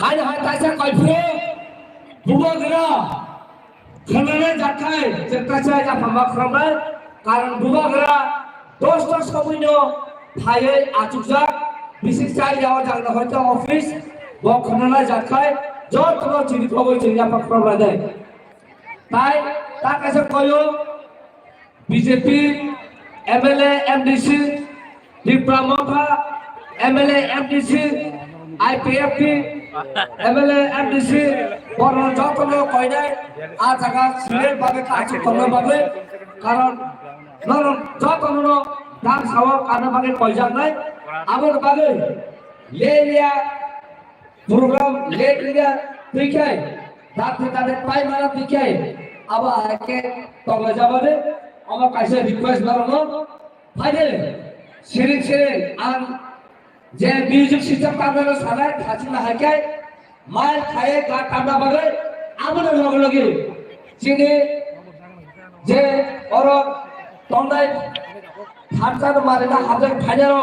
हाय हाय ताजा कइफुरो बुबागरा खनने जाखाय जेताचा या फामा खालामनाय कारण बुबागरा दसथा समयनो थायै आजुजा बिसिक जायगायाव जानो हयতো अफिस ब खनने जाखाय जतनो चिनिखौबो जोंया फाखालामनाय ताई ता कासे कयो BJP MLA MDC diploma MLA MDC IPFT MLA MDC बर जतनो कयनाय आ जागा सिलेट बागे काचु करनो बागे कारण नर जतनो दाम साव कानो बागे कयजानाय आबर बागे लेलिया प्रोग्राम लेलिया दिखाय दाते दाते पाइ मारा दिखाय अब आके तंग जाबादे আমার কাছে রিকোয়েস্ট বাড়ানো ফাইনাল সিরিং সিরিং আন যে মিউজিক সিস্টেম কামনা সানায় খাচিনা হাইকায় মাল খায়ে গা কামনা বাগে আমাদের লগে লগে চিনি যে ওর তন্দাই খানসার মারে না হাজার ফাইনাল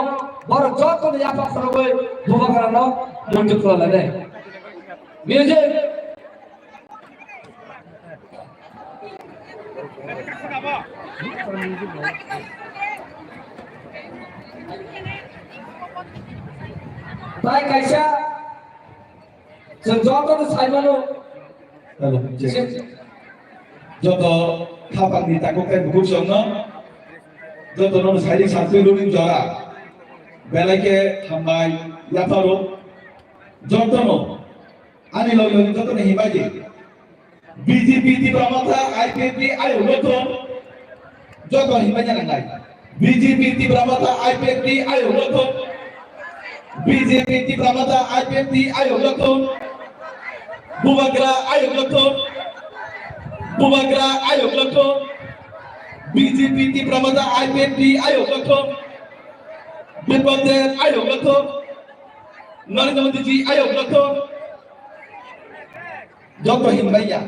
বড় যত ইয়াপা করবে বুবা করানো মঞ্জুর করে লাগে music Baik Aisyah, sejoto saimano, joto kapan ditakukan buku sono, joto non saya satu luring jora, belake hambai yaparo, joto no, ani lo joto nih baje, BJP di Pramata, IPP ayo joto, joto hibanya nangai, BJP di Pramata, IPP ayo joto. BJP di Pramata IPP ayo lakukan Bubagra ayo lakukan Bubagra ayo lakukan BJP di Pramata IPP ayo lakukan Biponder ayo lakukan Narendra Modi ayo lakukan joto hinbaya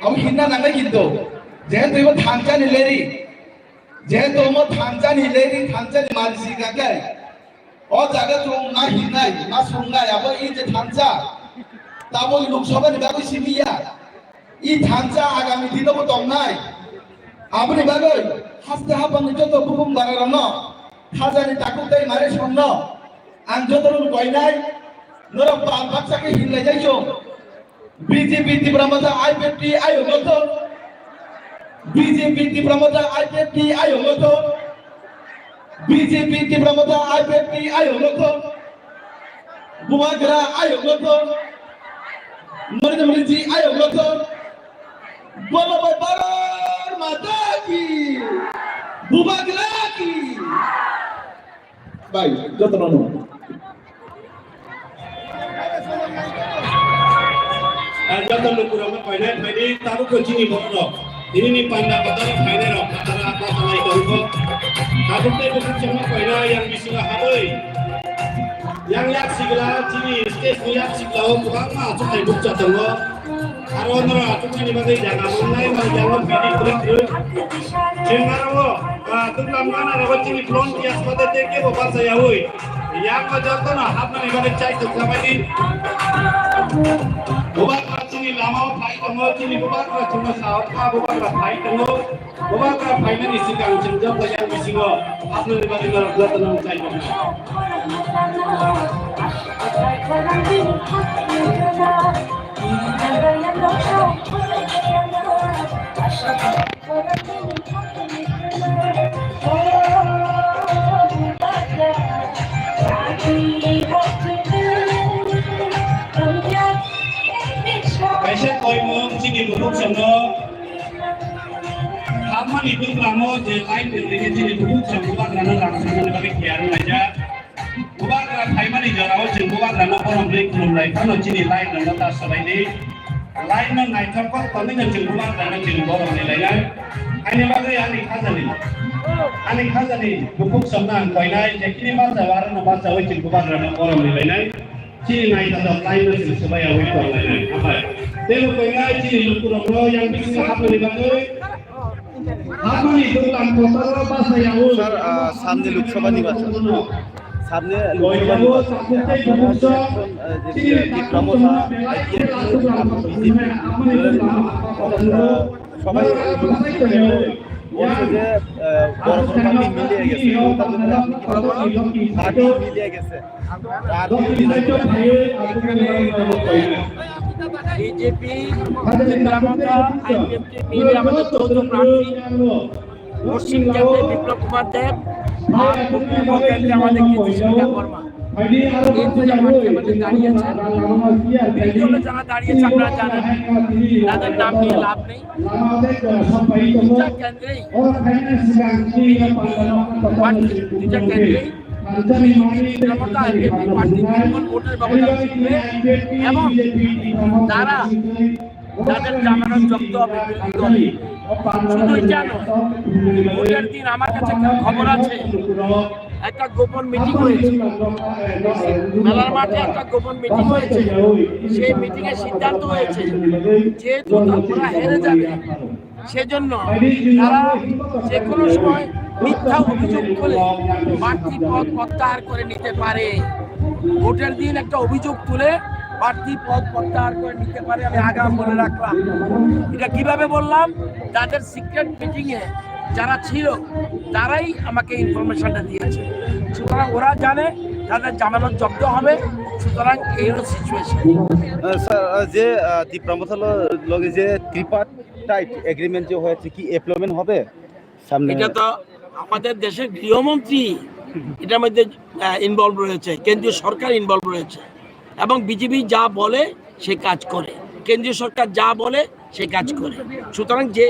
अब हिन्ना नंगे किंतु जेहेतु इवो थांचा निलेरी जेहेतु इवो थांचा निलेरी थांचा निमारिसी का क्या ओ जागा जों ना हिन्नाय ना संनाय आबो इ जे थांचा ताबो लोकसभा नि बागै सिबिया इ थांचा आगामी दिनावबो दंनाय आबनि बागै हास्ते हाबानि जतो बुकुम बारारनो थाजानि ताकुताय मारे संनो आं जतरन गयनाय नर बाक्साके हिनलाय जायसो बीजेपी ति ब्रह्मता आईपीएफ आयो गतो बीजेपी ति ब्रह्मता आईपीएफ आयो गतो BJP di Pramata IPP ayo loto Bumagra ayo loto Narendra Modi ayo loto Bola Babar Mata ki Bumagra ki baik joto nono joto lukurang painai paini tabu kecini bono ini nih panda patara painai rok patara apa salai kau Aku teh bukan cuma kaya yang bisa habis, yang sigla cini, stage yang sigla bukan mah cuma ibu catenggo, karena aku cini bagai jangan mulai malah jangan pilih pilih, jangan lo, tu lama nara aku cini belum dia seperti teke bapak saya hui, yang macam tu nah, apa nih bagai cai tu sama ini, bapak cini lama fai tenggo cini bapak cuma sahut bapak fai tenggo. Bapak kerap mainan isi kang cenjok yang isi go, apa nih bagi orang tua tenang cai go. Kaisa koi mung cini buruk semno. Aman itu kamu di lain dengan jadi buku semua karena langsung dari kiaran aja. Bukan karena Thailand di Jawa bukan karena orang beli belum lain kalau jadi lain dan tak selain ini lain mengenai tempat kami dengan bukan karena jadi orang lainnya. Ini bagai aneh khas ini buku semua koinai jadi ini bahasa waran bahasa wajib bukan karena orang lainnya. Jadi naik atau lain itu supaya wajib lainnya. Apa? Tapi koinai jadi lukur yang bisa apa dibangun sir সামনে লোকসভা নির্বাচন সামনে লোকসভা সবাই বলছে যে বড় বড় party মিলিয়ে গেছে, পার্টি মিলিয়ে গেছে। আর বিজেপি মিলে আমাদের চৌদ্দ প্রার্থী পশ্চিম কেন্দ্রে বিপ্লব কুমার দেব আর পূর্ব কেন্দ্রে আমাদের কৃষ্ণা বর্মা, এই দুজন প্রার্থী আমাদের দাঁড়িয়েছে। যারা দাঁড়িয়েছে আপনারা জানেন, তাদের নাম নিয়ে লাভ নেই। দুটা কেন্দ্রেই দুটা কেন্দ্রেই এবং তারা তাদের জামানত জব্দ হবে। শুধু জানো, ভোটের দিন আমার কাছে খবর আছে একটা গোপন মিটিং হয়েছে, মেলার মাঠে একটা গোপন মিটিং হয়েছে। সেই মিটিং এর সিদ্ধান্ত হয়েছে যেহেতু ওরা হেরে যাবে, সেজন্য তারা যে কোনো সময় মিথ্যা অভিযোগ করে প্রার্থী পদ প্রত্যাহার করে নিতে পারে। ভোটের দিন একটা অভিযোগ তুলে প্রার্থী পদ প্রত্যাহার করে নিতে পারে। আমি আগাম বলে রাখলাম। এটা কিভাবে বললাম? তাদের সিক্রেট মিটিং এ যারা ছিল তারাই আমাকে ইনফরমেশনটা দিয়েছে। সুতরাং ওরা জানে তাদের জামানত জব্দ হবে। সুতরাং এই হলো সিচুয়েশন। যে তীব্রমথার লগে যে ট্রিপার্টাইট এগ্রিমেন্ট যে হয়েছে, কি এমপ্লয়মেন্ট হবে সামনে? এটা তো আমাদের দেশের গৃহমন্ত্রী এটার মধ্যে ইনভলভ রয়েছে, কেন্দ্রীয় সরকার ইনভলভ রয়েছে এবং বিজেপি যা বলে সে কাজ করে, কেন্দ্রীয় সরকার যা বলে সে কাজ করে। সুতরাং যে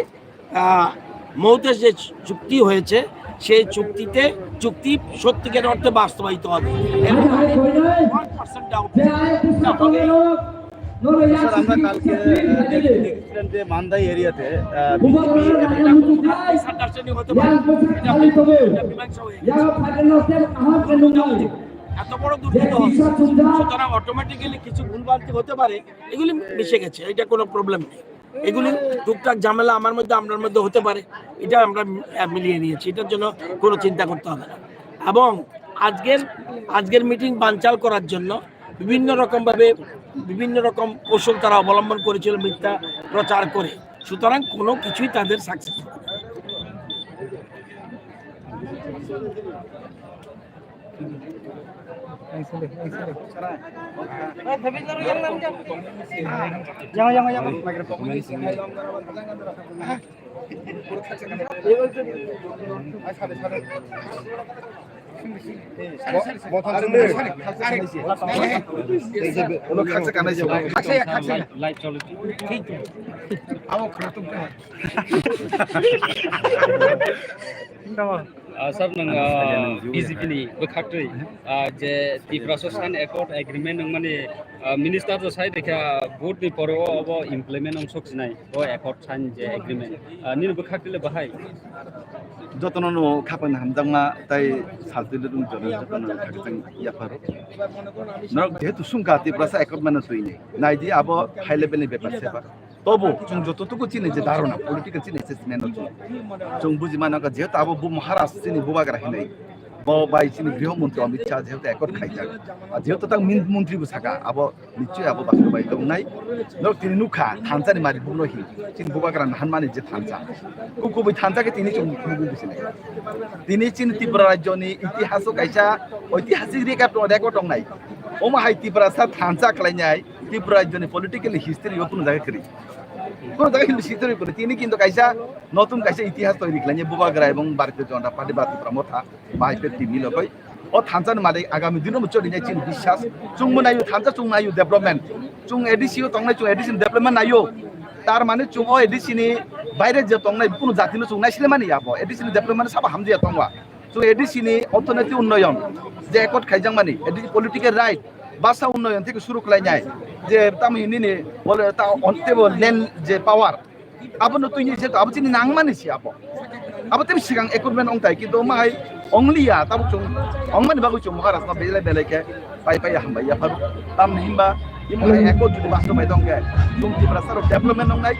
মৌতের যে চুক্তি হয়েছে সেই চুক্তি সত্যিকার অর্থে বাস্তবায়িত হবে। আমরা কালকে দেখছিলাম যে মান্দাই এরিয়াতে এত বড় দুর্নীতি হচ্ছে, সুতরাং অটোমেটিক্যালি কিছু ভুলভ্রান্তি হতে পারে, এগুলি মিশে গেছে, এটা কোনো প্রবলেম নেই। এগুলি টুকটাক ঝামেলা আমার মধ্যে আপনার মধ্যে হতে পারে, এটা আমরা মিলিয়ে নিয়েছি, এটার জন্য কোনো চিন্তা করতে হবে না। এবং আজকের মিটিং বানচাল করার জন্য বিভিন্ন রকম কৌশল তারা অবলম্বন করেছিল, মিথ্যা প্রচার করে। সুতরাং কোনো কিছুই তাদের সাকসেস হবে না। सब नों BJP नि बखाक्टै जे त्रिपुरा सान एकर्ड एग्रीमेंट नों माने मिनिस्टार जो साइड देखा भोट नि पर अब इमप्लिमेंट नों सकसिनाय ओ एकर्ड साइन जे एग्रीमेंट नि बखाक्टैले बाहाय যতননো খাপান হামজাংমা তাই সালতিলে দুম জরে যতননো খাকজং ইয়াফারো নরক যেহেতু সুংকা ত্রিপুরা একট মানে তুইনি নাইদি আবো হাই লেভেলনি ব্যাপার সেবা তবু जों যতটুকু চিনি যে ধারণা পলিটিক্যাল চিনি এসেসমেন্ট जों বুঝিমানাকা যেহেতু আবো মহারাষ্ট্র চিনি বুবাগ্রা হিনাই বাই চিনি গৃহমন্ত্রী অমিত শাহ যেহেতু একট খাইজাক যেহেতু তাং মন্ত্রী বুসাকা আবো নিশ্চয় আবো বাস্তবাই দংনাই নরক তিনি নুখা থানসানি মারি বুনহি চিনি বুবাগ্রা হানমানি যে থানসা কুকুবই থানসাকে তিনি जों বুঝিনাই তিনি চিনি ত্রিপুরা রাজ্যনি ইতিহাস কাইসা ঐতিহাসিক রেকর্ড দংনাই ওমাহাই ত্রিপুরা সা থানসা খালাইনাই ত্রিপুরা রাজ্যনি পলিটিক্যাল হিস্ট্রি ওপন জায়গা করি কোন জায়গা হিস্ট্রি করে তিনি কিন্তু কাইসা নতুন কাইসা ইতিহাস তৈরি খালাইনি বুবাগ্রা এবং ভারতীয় জনতা পার্টি বা ত্রিপুরা মথা বাহাইপে টিভি লগই ও থানসান মালে আগামী দিনও চলিনাই চিনি বিশ্বাস চুংমু নাইও থানসা চুং নাইও ডেভেলপমেন্ট চুং এডিসিও তংনাই চুং এডিসিন ডেভেলপমেন্ট নাইও তার মানে চুং ও এডিসিনি বাইরে যে তংনাই কোনো জাতিনো চুং নাইছিলে মানে আবো এডিসিনি ডেভেলপমেন্ট সাবা হামজিয়া তংওয়া চুং এডিসিনি অর্থনৈতিক উন্নয়ন যে একট খাইজাং মানে এডিসি পলিটিক্যাল রাইট বাসা উন্নয়ন থেকে শুরু খালাইনাই যে তামিনি বলে তা অনটেবল ল্যান্ড যে পাওয়ার আবনো তুইনি যে আবো চিনি নাংমানিছি আবো আবো তেম সিগাং একুইপমেন্ট অংতাই কিন্তু মাই অংলিয়া তাবো চুং অংমানি বাগু চুং মহারাষ্ট্র বেলে বেলেকে পাই হামবাই ইয়াফার তাম হিমবা ইমাই একট যদি বাস্তবাই দংগে চুং ত্রিপুরা সার ডেভেলপমেন্ট অংনাই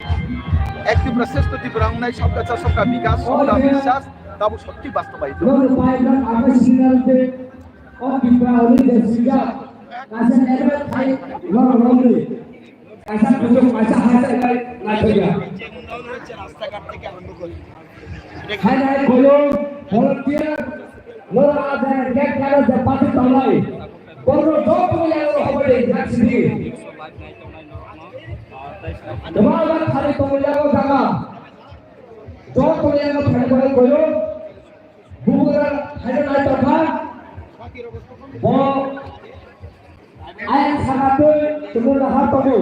একটিভ প্রসেস তো ত্রিপুরা অংনাই সবকা বিকাশ সবকা বিশ্বাস তাবো সত্যি বাস্তবাই Pipra oli Jessica Kasa never fight wrongly Kasa pujo kasa hasa na thoya Hai hai koyo volunteer lora ada get karo je pati tolai Borro job koya hobe jaksidi Dawala khali koya jaga job koya phai koyo Bubura hai na tokha Bo ayat sangatnya cuma nahan tunggu.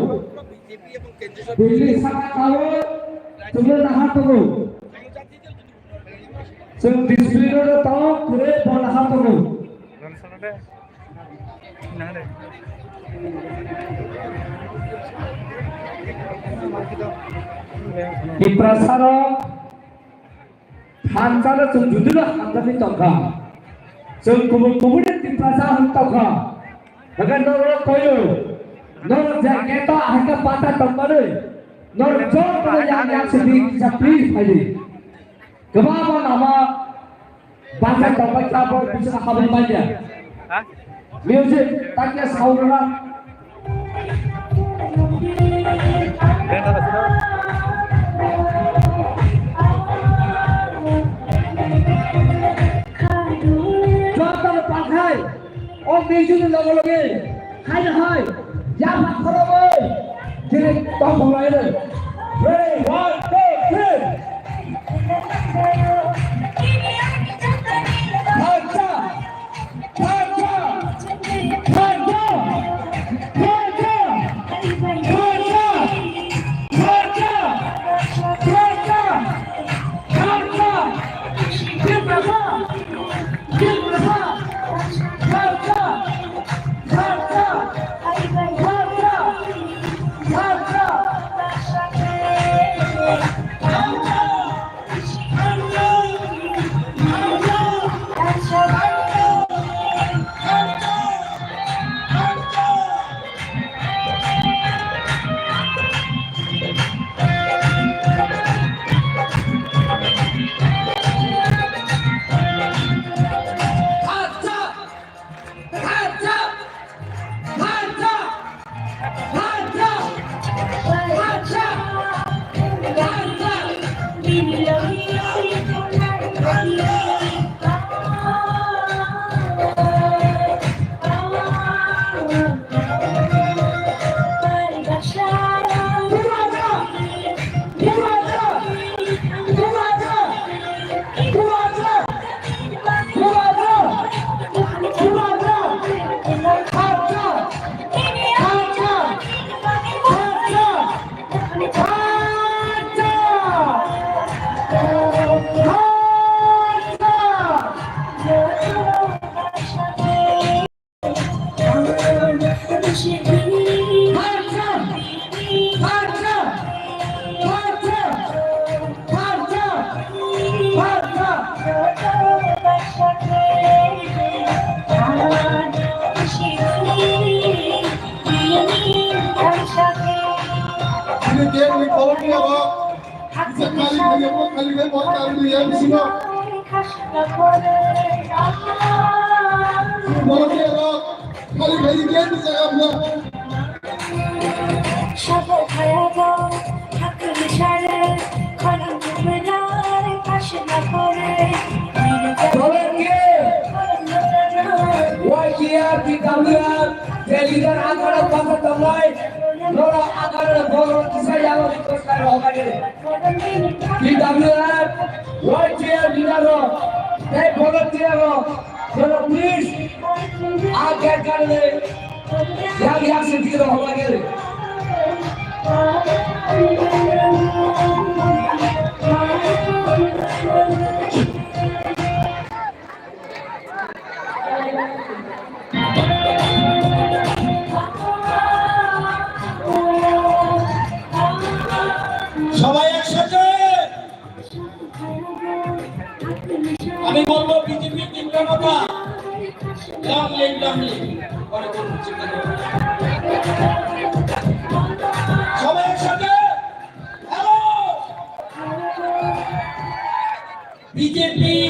Bili sangat tahu cuma nahan tunggu. Sem disiplin udah tahu kure bo nahan tunggu. Di prasara hansara sejujurnya hansari tokha. Sem kemudian di prasara tokha. Agar nol koyo, nol jaket harga patah tambah nol jom pada yang sedih please aja. Kemana nama bahasa tambah cabut bisa kabar baca. Music taknya saudara. Contoh pakai. Oh, music lagi, hai, jangan kharabai, jadi tak mulai deh. Ready, 1, 2, 3. Haja, haja, haja, haja, haja, haja, haja, haja,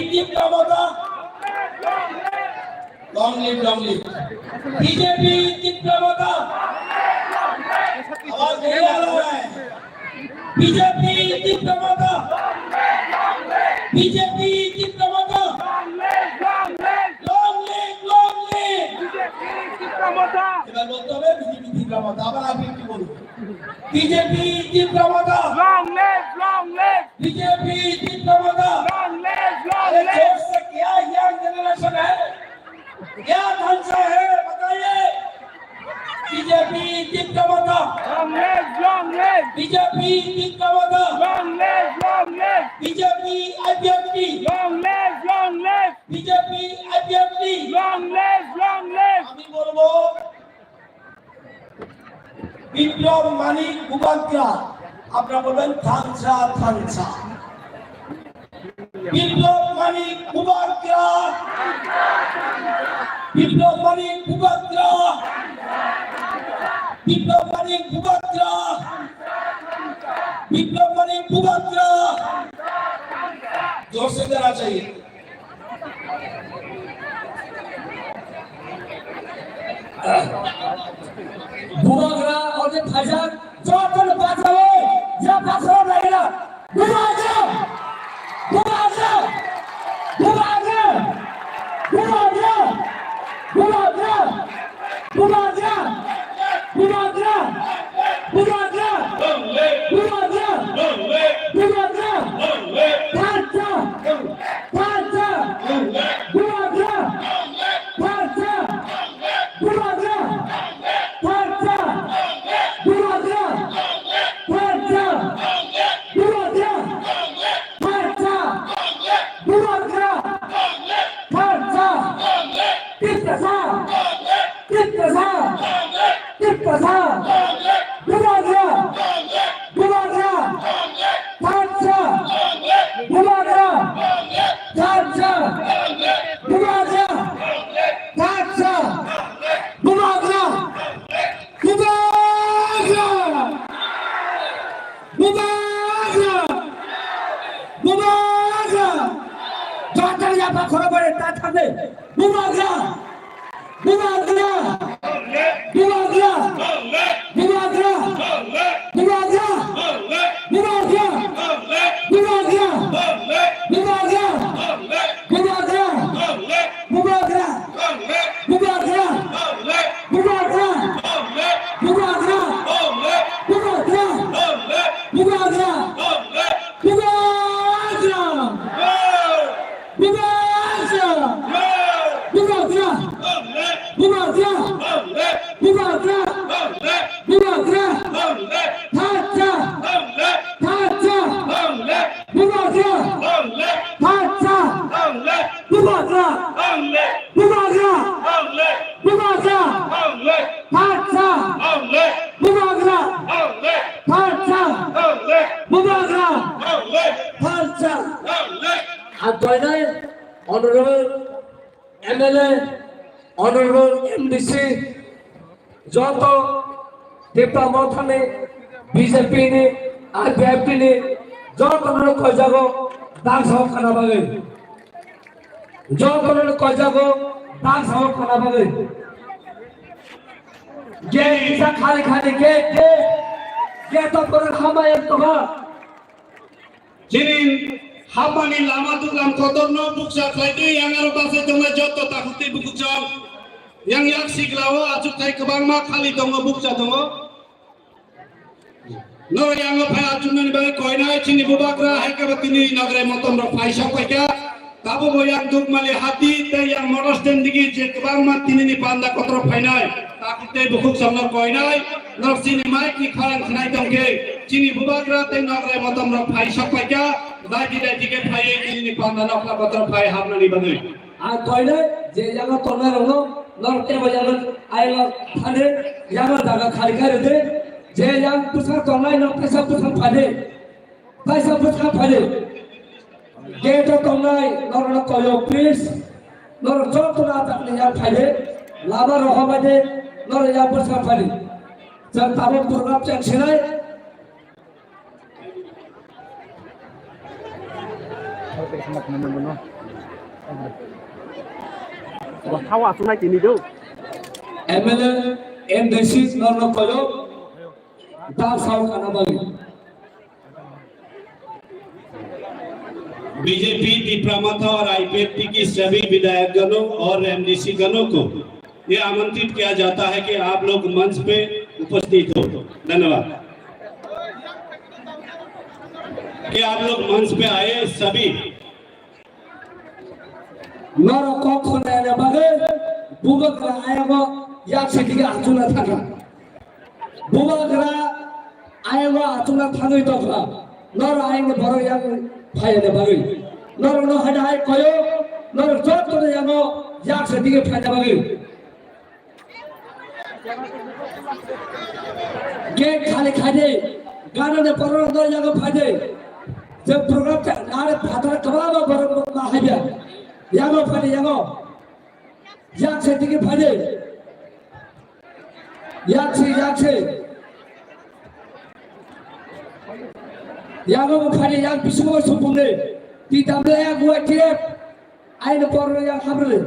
give berapa? Long live, long live. BJP जिंदाबाद। आवाज नहीं आ रहा है। BJP जिंदाबाद। BJP जिंदाबाद। Long live, long live. এবার বলতে হবে বিজেপি জিন্দাবাদ। আবার আপনি কি বলুন? बीजेपी जिंदाबाद। बीजेपी जिंदाबाद। अरे जोर से क्या यंग जनरेशन है, क्या ढांचा है बताइए। बीजेपी जिंदाबाद। बीजेपी जिंदाबाद। बीजेपी अभ्यर्थी। बीजेपी अभ्यर्थी। আমি বলবো বিপ্লব মানিক মুখার্জি। আপনারা বলবেন থানসা থানসা। বিপ্লব মানিক মুখার্জি। বিপ্লব মানিক মুখার্জি। বিপ্লব মানিক মুখার্জি। বিপ্লব মানিক মুখার্জি। जोर से देना चाहिए। बुबागरा और ये फैजल जो तुम बात करो या बात नहीं ना बुबागरा बुबागरा बुबागरा बुबागरा बुबागरा बुबागरा बुबागरा बुबागरा बुबागरा बुबागरा पांचा पांचा बुबागरा पांचा बुबागरा पांचा बुबागरा पांचा बुबागरा पांचा बुबागरा पांचा कितना कितना कितना बुबागरा बुबागरा पांचा बुबागरा पांचा बुबागरा पांचा बुबागरा बुबागरा बुबागरा बुबागरा जाकर या पाखरो बड़े ताथा दे बुबागरा बुबागरा बुबागरा बुबागरा बुबागरा बुबागरा बुबागरा बुबागरा बुबागरा बुबागरा बुबागरा बुबागरा बुबागरा बुबागरा बुबागरा बुबागरा बुबागरा बुबागरा बुबागरा पांचा पांचा बुबागरा पांचा बुबागरा बुबागरा बुबागरा पांचा बुबागरा पांचा बुबागरा पांचा আর জয়নাই অনারেবল এমএলএ অনারেবল এমডিসি যত দেবতা মথানে বিজেপি ने আর বিএপি ने যত লোক কইজাগো দাগ সহ খানা বাগে যত লোক কইজাগো দাগ সহ খানা বাগে যে ইসা খালি খালি গে তো করে হামায় তো Jinin hamani lama tu lam kotor no buksa lagi yang aru basa donga joto takuti bukjam yang yak siglawa ajuk kai kebang ma khali donga buksa donga no yang apa ajuk nani bagi koina chini bubagra hai ke batini nagre motom ro paisa koika tabu boyang duk mali hati te yang moros den digi je kebang ma tinini panda kotro painai takuti bukuk samno koinai no sini mai ki khalang khnai dongke chini bubagra te nagre motom ro paisa koika lagi dige phai tinini panda nokla kotro phai hamnani bagi আর কইলে যে জায়গা তোমরা রনো নরতে বাজার আইলা থানে জায়গা জায়গা খালি করে দে যে জায়গা পুষা তোমরা ন পয়সা পুষা ফালে গেট তোমরা নরন কয়ো প্লিজ নর যত না আপনি যা ফালে লাভার হবাদে নর যা পুষা ফালে যা তাবো প্রোগ্রাম চলছে না Hawa sunai kini do. MLA MDC नरनो कयो दाव साव खाना बगी बीजेपी दीप्रामाथा और आईपीएफटी की सभी विधायकगणों और एमडीसी गणों को ये आमंत्रित किया जाता है कि आप लोग मंच पे उपस्थित हो। धन्यवाद कि आप लोग मंच पे आए। सभी नरो कोखने ने बगे बुबकरा आएगो याक से दिगे आचुना था बुबकरा आएगो आचुना था नहीं तो का नरो आएंगे बरो याक भाई ने बगे नरो न हटाए कयो नरो जोत तो यागो याक से दिगे फायदा बगे के खाली खाजे गाना ने परो न यागो फायदे जब प्रोग्राम का नारे फादर कबाब बरो ना है यागो फायदे यागो याक से दिगे फायदे याक से यागो फायदे याक बिसुगो सुपुंगे ती दामले याक बुआ टिरे आइन परो याक हाब्रले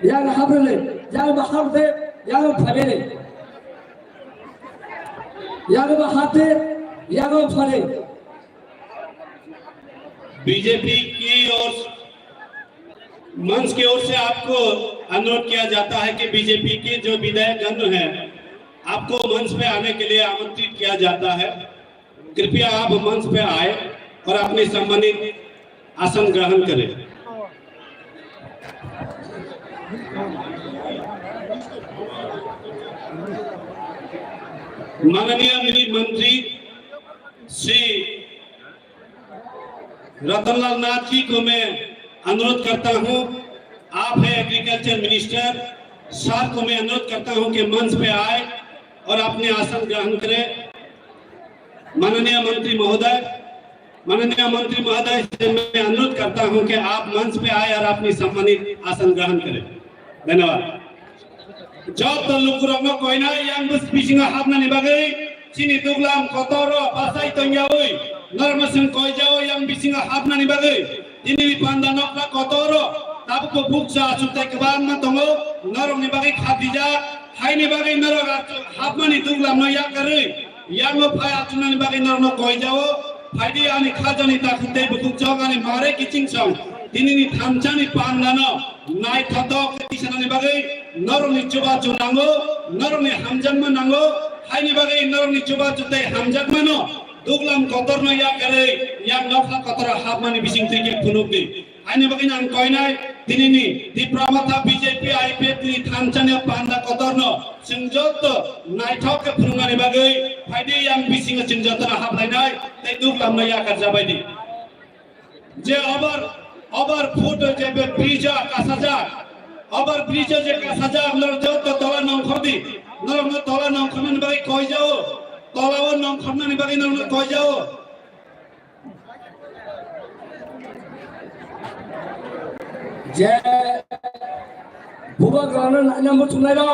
याक हाब्रले याक फायदे याक फायदे बीजेपी की ओर मंच की ओर से आपको अनुरोध किया जाता है कि बीजेपी के जो विधायकगण हैं आपको मंच पे आने के लिए आमंत्रित किया जाता है। कृपया आप मंच पे आए और अपने सम्मानित आसन ग्रहण करें। माननीय मंत्री श्री रतनलाल नाथ जी को मैं अनुरोध करता हूं, आप है एग्रीकल्चर मिनिस्टर, सर को मैं अनुरोध करता हूं कि मंच पे आए और अपने आसन ग्रहण करें। माननीय मंत्री महोदय से मैं अनुरोध करता हूं कि आप मंच पे आए और अपनी सम्मानित आसन ग्रहण करें। धन्यवाद। जब तो लुकुरंग Koyna yang bus bising habna ni bagai sini duglam kotoro pasai tongyawui normasen koijao yang bising habna ni bagai ini pandanok na kotoro tabu ko buksa sutai keban ma tongo norong ni bagai khadija hai ni bagai norong habna ni duglam no ya kare yang mo phai atuna ni bagai norong koijao phai ani khajani ta khute bukuk jogani mare kiching song ini ni thamchani pandano nai thadok tisana ni bagai norong ni coba junango norong ni hamjangma nango hai ni bagai norong ni coba cutai hamjangma no duglam kotorno ya kare yang nokha kotor habmani bising trike phunukni hai ni bagai nang koinai dinini dipramata BJP IPF ni thamchani panda kotorno singjot naithok ke phunungani bagai phaidi yang bising singjotna hablainai tai duglam no ya karjabaidi je abar photo je brija kasaja abar brija je kasaja amlar jot to tola nong khodi nong tola nong khman bagai koi jao tola wo nong khman ni bagai nong koi jao je buba grana nang mo tunai ro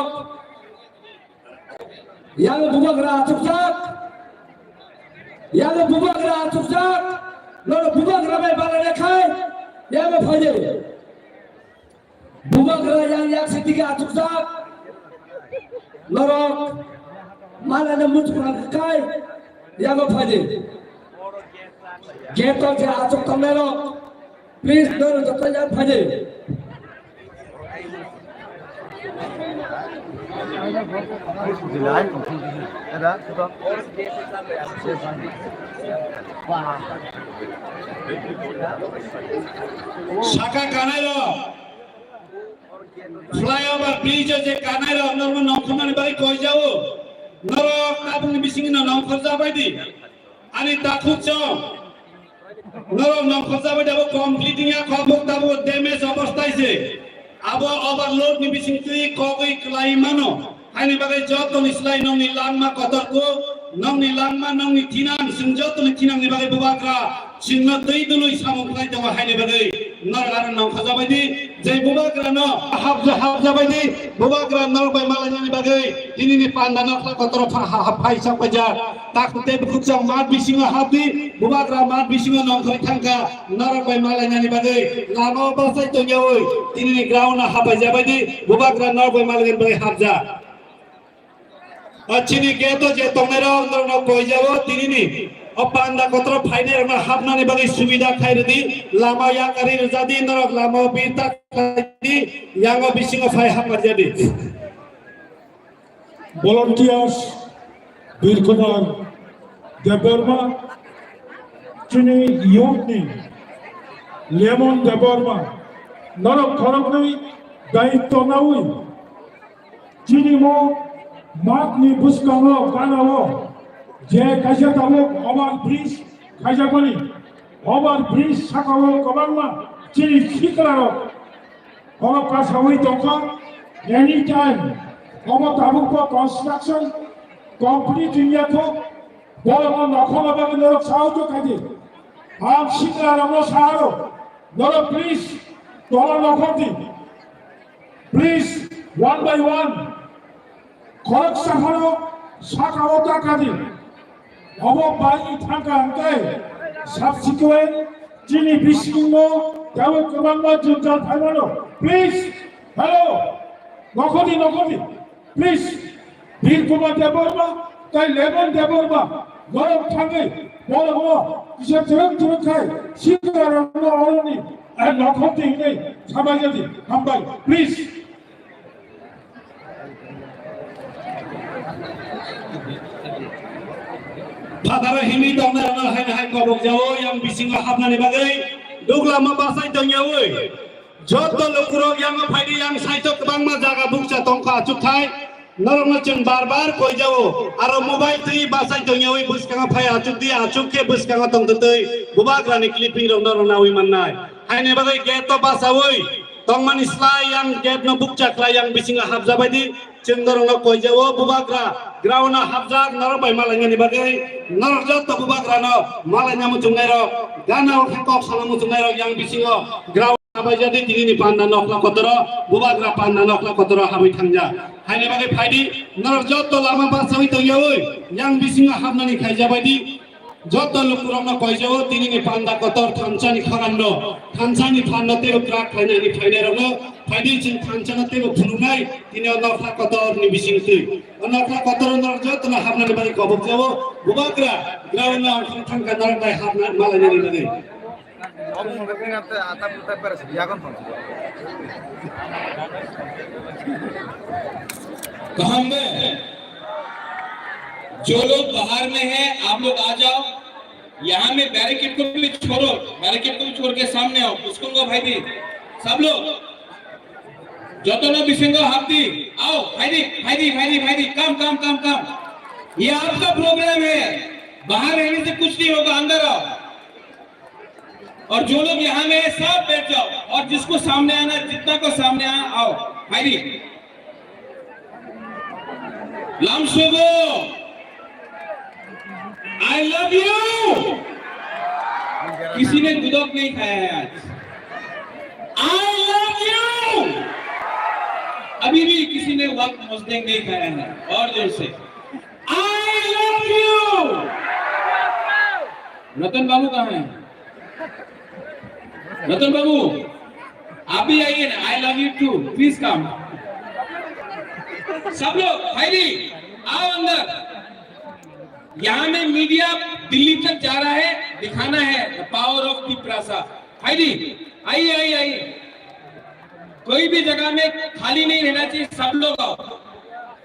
yang buba gra tukjak lo buba gra mai bala rekhai yang phade buba gra yang yak setiga tukjak lorok mana na mutukran kai yang phade geto je atuk tamero please doro jota yang phade Saka kanailo flyover bridge je kanailo normo nongkhomani bagai koi jao norok tabung bising na nongkhorja baidi ani takhutcho norok nongkhorja baidi abo completing ya khobok tabo damage obosthai se abo overload ni bising tri kogoi klai mano ani bagai joto ni slai nong ni langma kotorko nong ni langma nong ni tinang singjot ni tinang ni bagai bubakra singna tei dului samuk lai tawa hai ni bagai नर नाव खाजाबायदि जे बुबाग्रानो हाबजाबायदि बुबाग्रा नरबाय मालायनि बागै दिनैनि पान्दाना Qatar फाइसा पाइजा ताकुते बुकजां मात बिसिङा हाबदि बुबाग्रा मात बिसिङा नंखै थांका नरबाय मालायनि बागै लामा बासाय तन्यावै दिनैनि ग्राउन्डआ हाबायजाबायदि बुबाग्रा नरबाय मालायनि बागै हाबजा अच्छी गेतो जे तंगेरा अंदर न कोई जाओ तिनी पांदा कतर फाइने रंगा हाबनाने बागै सुविधा खाइरदी लामा या करी रजादी नरक लामा बीरता खाइदी यांगो बिसिंगो फाइ हापर जादी volunteers Birkumar Deborma Chini Yotni Lemon Deborma Norok Koroknui Daito Naui Chini Mo Magni Buskamo Ganao Je Kajatamo Omar Bridge Kajapani Omar Bridge Sakao Kabama Chini Kiklaro Omar Kasawi Toka anytime Omar Tabuko construction complete in Yako Bolama Nakoma Norok Sauto Kadi Am Shiklaramo Saro Norok please Dola Nokoti please one by one Korok Saharo Sakaota Kadi Omo Bai Tanka Ankai subsequent Jini Bishimo Tawo Kabama Junta Pamano please hello Nokoti please Birkumar Deborma Tai Lemon Deborma Gorok Tangai Bolo Isha Turk Kai Shikaramo Oroni and Nokoti Sabayati Hambai please Padara himi tongna rana hai kobok jawo yang bisinga habnani bagai dugla ma basai tongyawe joto lokuro yang phaidi yang saito kbangma jaga bukcha tongka chuthai narongna chung bar koi jawo aro mobile tri basai tongyawe buskanga phai achukdi achukke buskanga tongtei bubagrani clipping rong nawi mannai haine bagai geto basawoi tongmani slai yang get no bukcha klai yang bisinga habjabaidi Cendorong koi jawo bubagra grauna habjak narabai malanya bagai narjat to bubagra no malanya mutungairo gana kok sana mutungairo yang bisingo grauna habai jadi tinini panda nokla kotoro bubagra panda nokla kotoro habai thangja haine bagai phaidi narjat to lama basawi to yoi yang bisingo habnani khaijabaidi joto lukurong koi jawo tinini panda kotor thansani kharando thansani phanda te krak khainani phainero Padi cing kancana tebo pununai ini onokla kotor ni bising tu onokla kotor onokjot na habna ni bagi kobok jawo bubagra grauna khang kanar dai habna malanya ni bagi कहाँ में जो लोग बाहर में हैं आप लोग आ जाओ यहाँ में बैरिकेड को भी छोड़ो बैरिकेड को भी छोड़ के सामने आओ उसको भाई भी सब लोग जोतों बिसिंगो हाथी आओ भाई कम ये आपका प्रोग्राम है बाहर रहने से कुछ नहीं होगा अंदर आओ और जो लोग यहाँ में सब बैठ जाओ और जिसको सामने आना जितना को सामने आओ भाई लामशोगो आई लव यू किसी ने गुदक नहीं खाया है आज आई लव यू अभी भी किसी ने वक्त मुस्लिम नहीं खाया है और जोर से आई लव यू रतन बाबू कहाँ हैं रतन बाबू आप भी आइए ना I love you too please come सब लोग भाई आओ अंदर यहाँ में मीडिया दिल्ली तक जा रहा है दिखाना है the power of the Prasa भाई आइए कोई भी जगह में खाली नहीं रहना चाहिए सब लोग आओ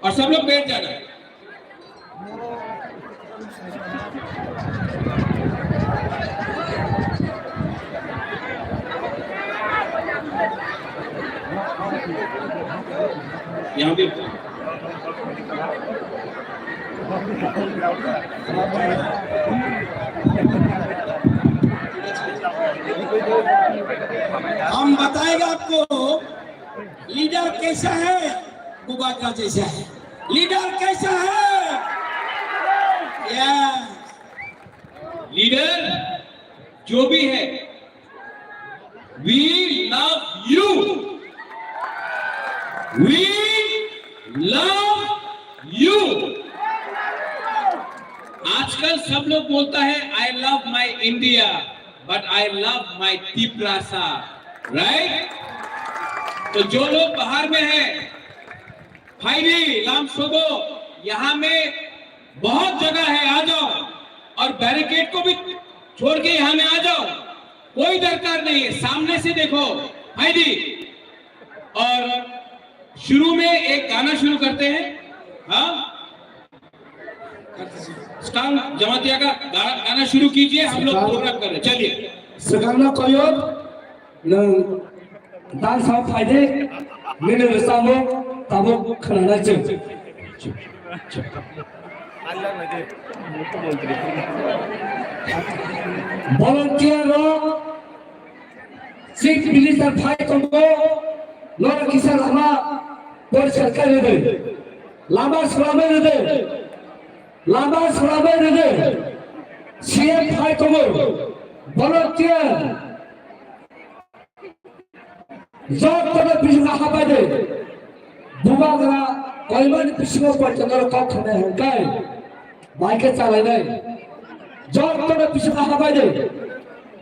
और सब लोग बैठ जाना यहाँ पे हम बताएगा आपको लीडर कैसा है बुबाग्रा जैसा है लीडर कैसा है लीडर जो भी है We love you. We love you. आजकल सब लोग बोलता है I love my India, but I love my Tiprasa, right? तो जो लोग बाहर में हैं, फाइरी लाम सोगो, यहाँ में बहुत जगह है, आ जाओ और बैरिकेड को भी छोड़ के यहाँ में आ जाओ, कोई दरकार नहीं है, सामने से देखो फाइरी। और शुरू में एक गाना शुरू करते हैं, हाँ स्टांग जमातिया का गाना शुरू कीजिए, हम लोग प्रोग्राम कर रहे हैं, चलिए। Sekarang koyot nang dan sam faide mene resamo tabo khana chen. Volunteer ro Chief Minister fight kombo lor kisan lama por sarkar de lama salame de CM fight kombo volunteer job tebe bisna habade bubagra koiman bisna parchangar ka khane hai kai bike chalai nai job tebe bisna habade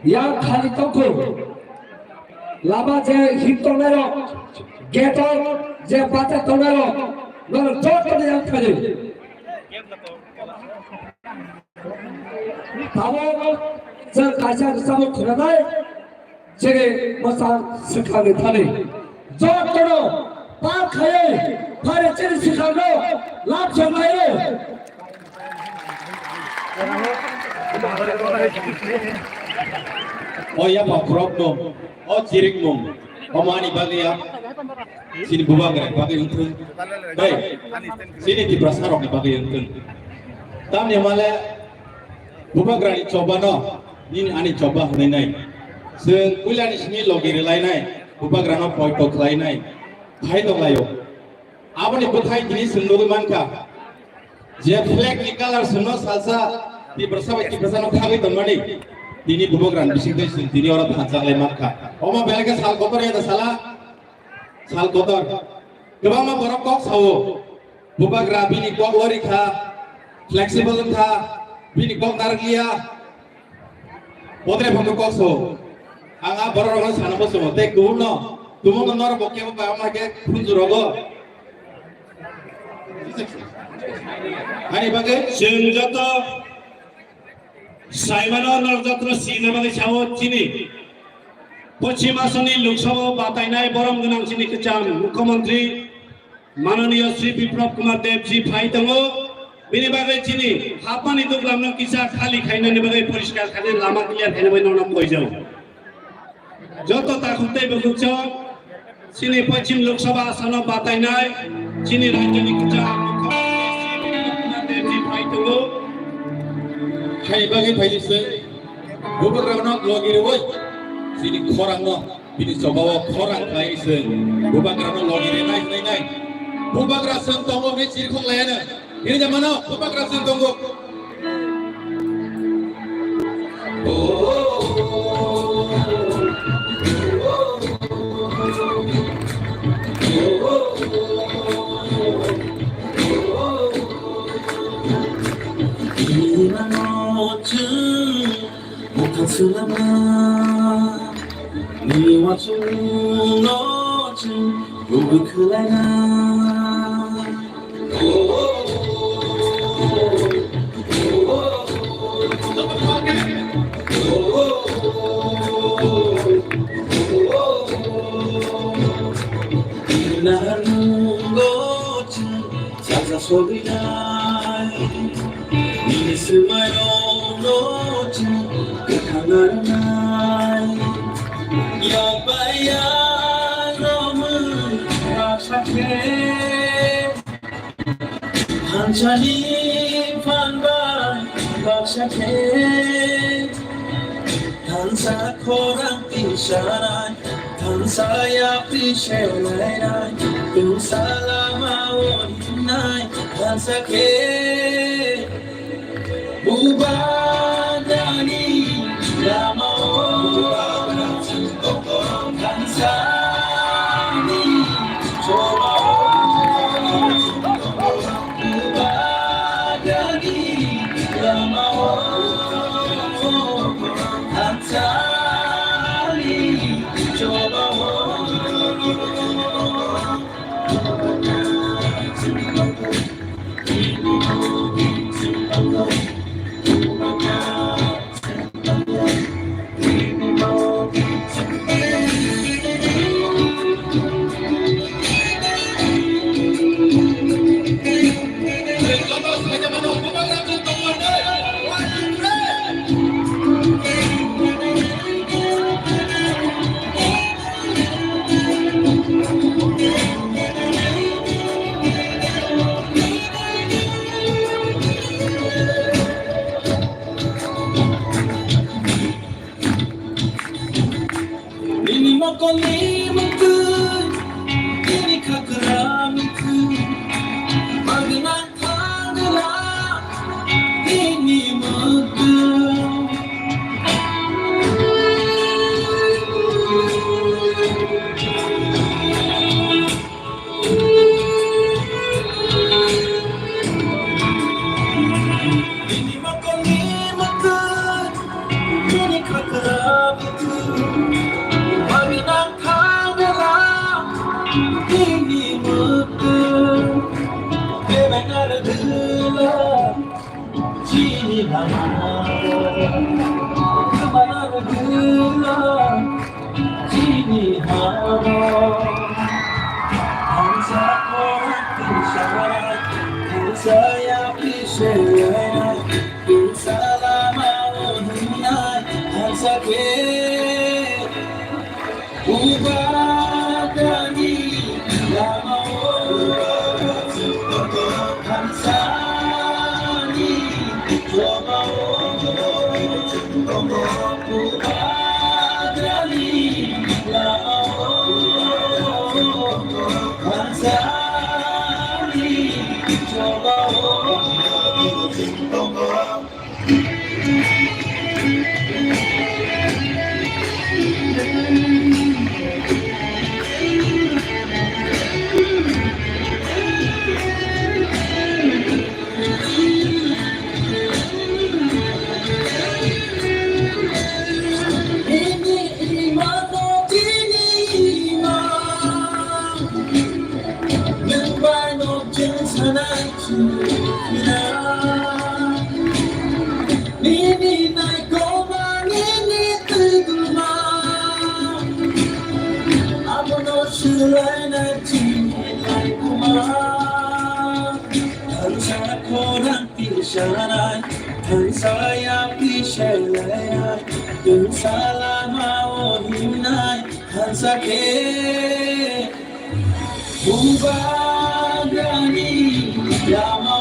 ya khali toko lama je hitonero geto je bata tonero nor job tebe ya khale tabo 저 가자 사모 그러나요? 제게 뭐사 스카게 타네. 저거로 파카에 파레 찌르 스카로 랍 정말요. Oh ya Pak Prokno, oh cirik mum, omani bagi ya, sini buba gerak bagi untuk, baik, sini di prasarok bagi untuk, tam yang malah buba gerak coba no. Ini ani coba menai, sekuliah di sini logir lainai, buka kerana poin lainai, hai dong layo. Apa ni bukai ini sendiri manka, jia flag ni color semua salsa di bersama no kami temani, ini buka kerana bising tu ini orang hancur lagi manka. Oma belakang sal kotor ya salah, sal kotor. Kebang mah borok kok sawo, buka kerana bini kok lori kah, fleksibel kah, bini kok nargia. Potre pun kok so, anga baru orang sana pun semua. Tek kuno, tumu menor bokeh apa ama ke punjul rogo. Hari bagai. Senjata, Saimano Narjatra Sina bagi cawo cini. Pochimasoni Lukshawa Batainai Borom Gunang cini kecam. Mukhamantri Mananiya Sri Biplab Kumar Dev ji Phaitango. Bini bagai cini, hapan itu kelamnya kisah kali kainan ni bagai periskar kali lama clear kainan bagai nonam koi jauh. Joto takutnya begitu, cini Pachim Lok Sabha asana batai nai, cini raja ni kerja mukhamantri Devi Phaitango. Hai bagai Phai se, bukan kerana lagi rewoi, cini korang no, bini coba korang Phai se, bukan kerana lagi nai, bukan kerana sentongo ni ciri kong lainnya. Ini zaman now, buka kerasan tunggu. Hanjali panbai bakshake Hansa korang pisharai Hansa ya pishelai Tu salama onai Hansa ke Ubadani Lama Ubadani khakramku magna thangla ini mukku saya pisah selama dunia sakwe ubadani lama hansani coba ubadani lama hansani coba saya pisah selama dunia sakwe ubadani lama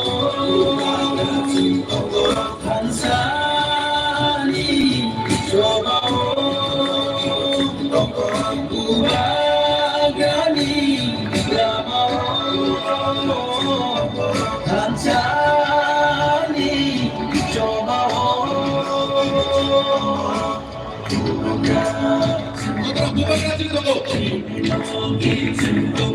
hansani coba ubadani lama hansani coba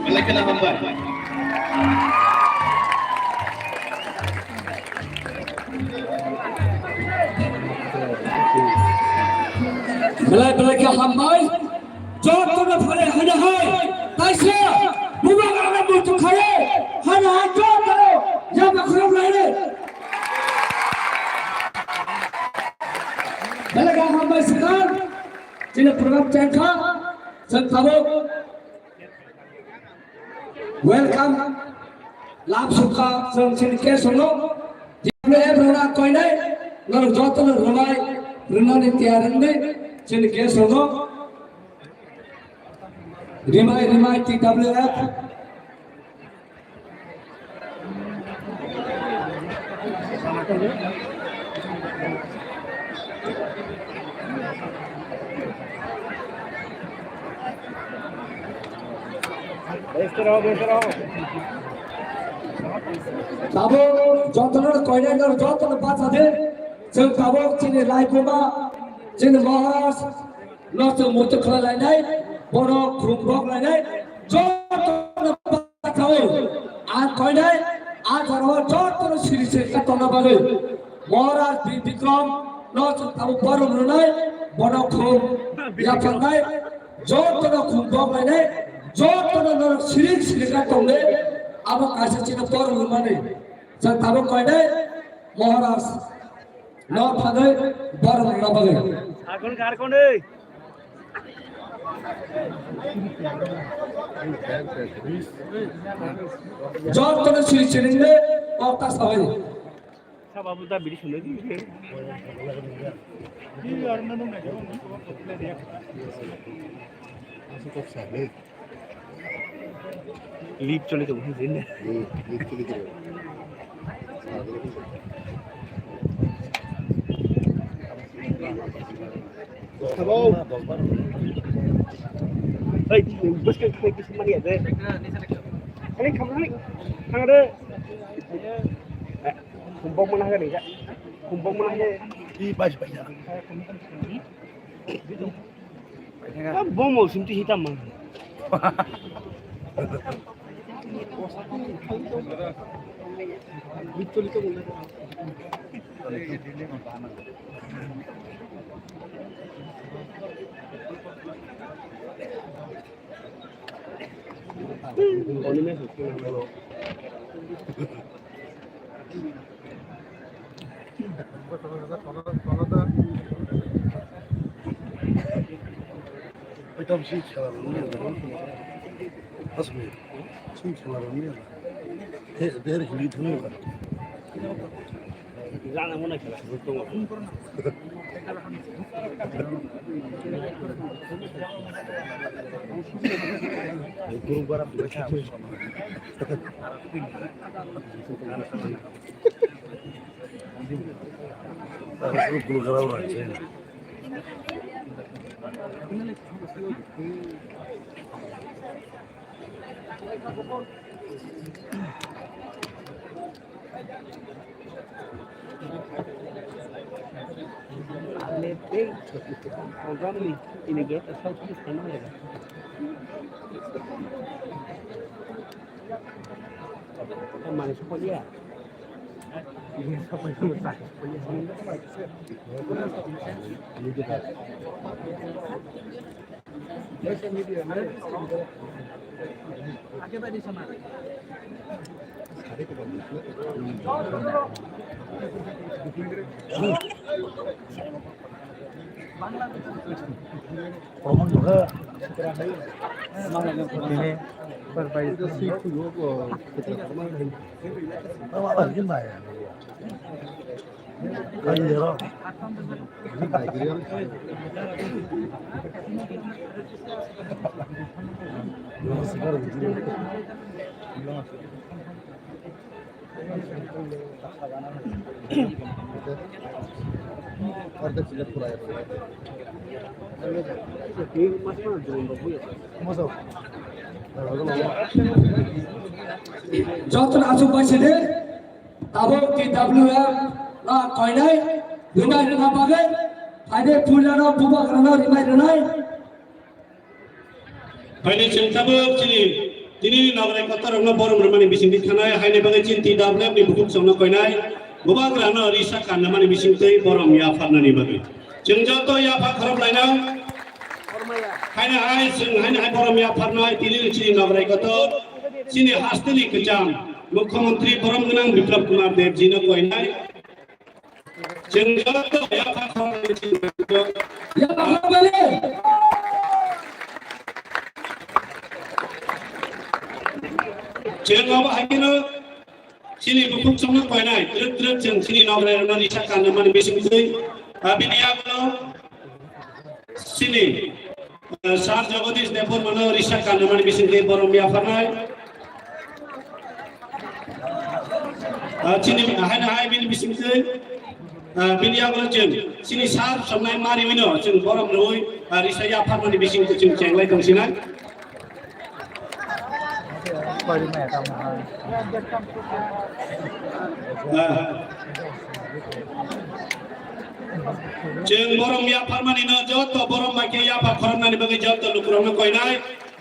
Malaki na hamba. Belai ke hambai jatuh na phale hana hai taise buba garna mutu khare hana jo karo ya makhrum laine belai ke hambai sekarang jine program cengka sentabo welcome lab sukha song sini ke sono jine rona koinai nor jatuh na romai rona ni tiarande sini ke sono Rimai TWF Tabo jotono koinai jotono baca de jeng tabo cini laikuma cini bahas noto mutu kelainai bono krumbok lainai jotono bacawe an koinai an jaro jotono siri katona bagai Moras Bikram noto tabo baru lunai bono krum ya pangai jotono krumbok lainai jotono nor siri katona abo kasih cina baru lunai jeng tabo koinai Moras no pangai baru lunai bagai Karkon deh. jotono siri otak sabai Babu dah beri sulit ni. Leap चले तो वहीं जिन्ने. Leap चले तो. Bomo simti hitam mah. Jangan mau nak kelas betul. Guru barang baca. Guru garau aja. Program ini get asal tulis tema ya. Mana sekolah? Ini sampai selesai. Aja tadi sama. Promosi juga ini perbaiki itu juga apa gimana ya? Kayak যতন আসুক পাইছে তাবো TWF la koinai rimai rena bagai ade pulano bubak rana rimai renai haine chintabo chini tini nabre katar rangna borom ramani bisingti thanai haine bagai chinti WF ni bukuk songna koinai bubak rana risa kanna mani bisingtei borom ya farnani bagai jengjoto ya fa kharab lainau haine hai sing haine hai borom ya farnai tini chini nabre katar chini hasteli kejam मुख्यमंत्री Boram गनां विप्लव कुमार देव जी ने कोइनाय जंगतो या फाखरे जेंगाव हागिनो सिनि बुकुक संनो कोइनाय द्रद द्रद जों सिनि नगरे ननि साकान माने बेसिंगै बिनियागो सिनि सार जगदीश देवपुर माने रिसा कान माने बेसिंगै बोरम या फानाय Sini hai bin bisingtei bini aglo jeng sini sar samnai mari wino jeng borom roi risaya pharmani bisingtei jeng cenglai dongsinai jeng borom ya pharmani no joto borom make ya pa kharmani bagai joto lukurong koinai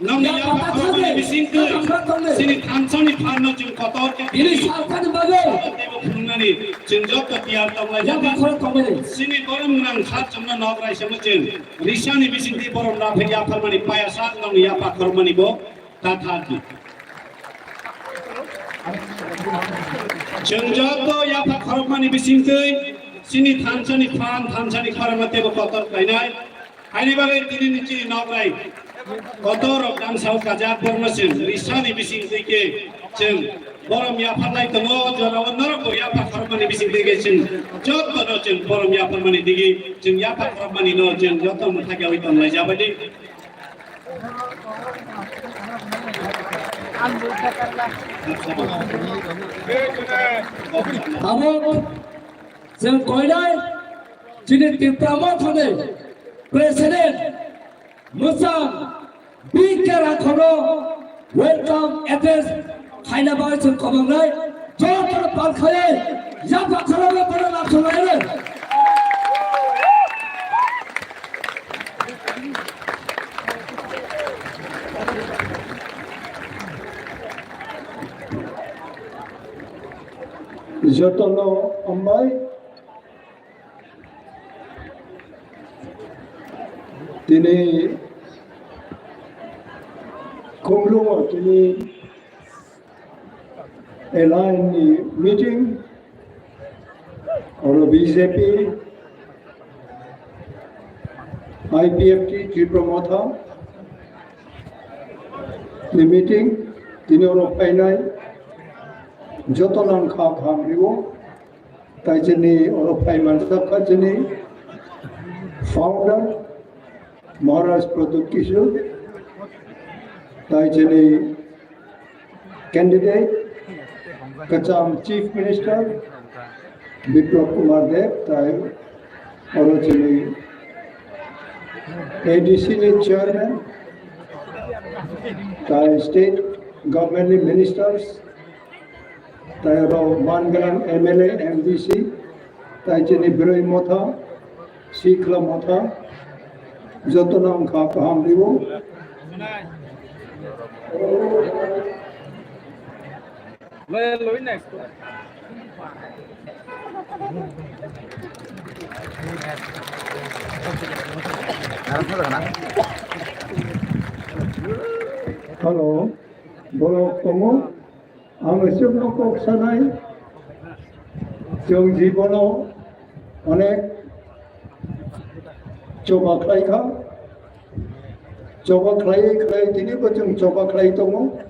namni ya pa kharmani bisingtei sini thansoni pharno jeng kotor ke ini sarkan bagai nani jengjot tiar tamlai jadi sini borom nang khat jamna nograi semajeng risani bisingti borom na phya pharmani paya sat nang ya pa kharmani bo tathaki jengjot ya pa kharmani bisingti sini thansani phan thansani kharamate bo kotor kainai haini bagai tini nichi nograi kotor dang sau kajat bormasin risani bisingti ke jeng borom ya pharlai tamo jorawan norok ya pa kharmani bising dege jeng jot no jeng borom ya pharmani digi jeng ya pa kharmani no jeng joto muthage oi tonlai jabadi amo jeng koinai jini tipramo thane President Musa Bikarakono welcome address Hainabai to Kobangai Jota Palkhaye Yapa Karawa Para Lapsulaire Jotono Ambai Tini Kumluwa Tini align the meeting or BJP IPFT Tripramotha the meeting Tini Oro Painai Jotonan Kha Khamriwo Tajini Oro Paimanta Kajini founder Maharaj Pradut Kishore Tajini candidate Kacham Chief Minister Biplab Kumar Dev Tai Orojini ADC Chairman Tai State Government Ministers Tai Mangalam MLA MDC Tai Jini Biroi Motha Sikla Motha Jotonam Kha Pahamriwo next. Hello, Bolo Komo, I'm a Subno Sanai, Jung Jibono, Onek, Choba Klaika, Choba Klai, Tini, but Choba Klaitomo,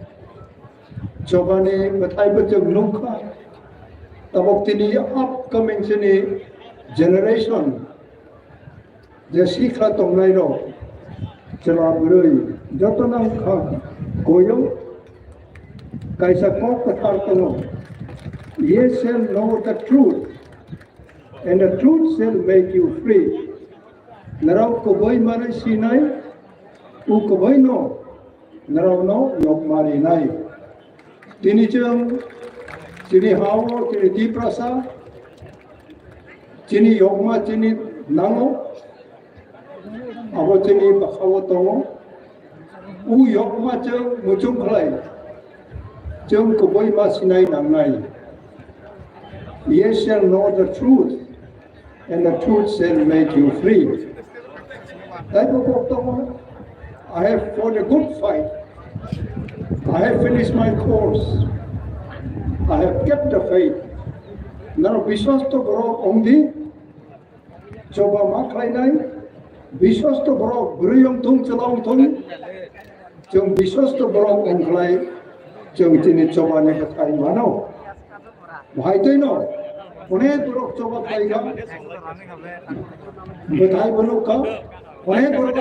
Chobani, but I put a Nuka, Taboktini, upcoming generation, the Sikha Tongairo, Chalaburi, Jotonam Koyo, Kaisa Kokatarkono. Ye shall know the truth, and the truth shall make you free. Narao Koboi Mare Sinai, Ukoboi no, Narao no, Yok Mari Nai. Tinichum, Tini Hao, Tini Diprasa, Tini Yogma, Tini Nano, Abo Tini Bakawotomo, U Yogma Chung, Muchum Klai, Chung Koboi Masinai Nanai. Ye shall know the truth, and the truth shall make you free. I have fought a good fight. I have finished my course. I have kept the faith. Now, Bishwas to Bro Ondi, Choba Maklainai, Bishwas to Bro Bruyum Tung Chalong Tung, Chung Bishwas to Bro Onglai, Chung Tini Choba Nekatai Mano. Why do you know? One Bro Choba Klaiga, but I will come. One Bro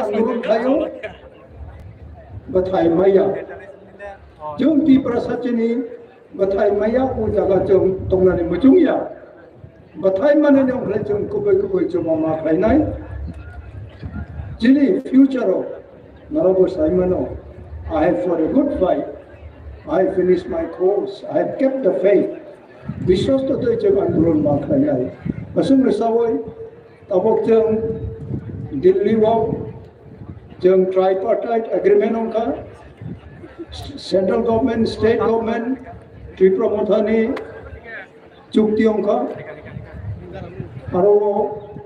Kayo, but I Maya. Chung Ti Prasachini, but I Maya Ujaga Chung Tongan Muchumia. But I Mananium Legend Kubai Choma Kainai. Chili, future of Narabo Simano. I have fought a good fight. I finished my course. I have kept the faith. Bishwas to the Jagan Makai. Asum Savoy, Tabok Chung, Dilli Wow, Chung tripartite agreement on car, central government, state government, Tripramothani, Chuktionka, Haro,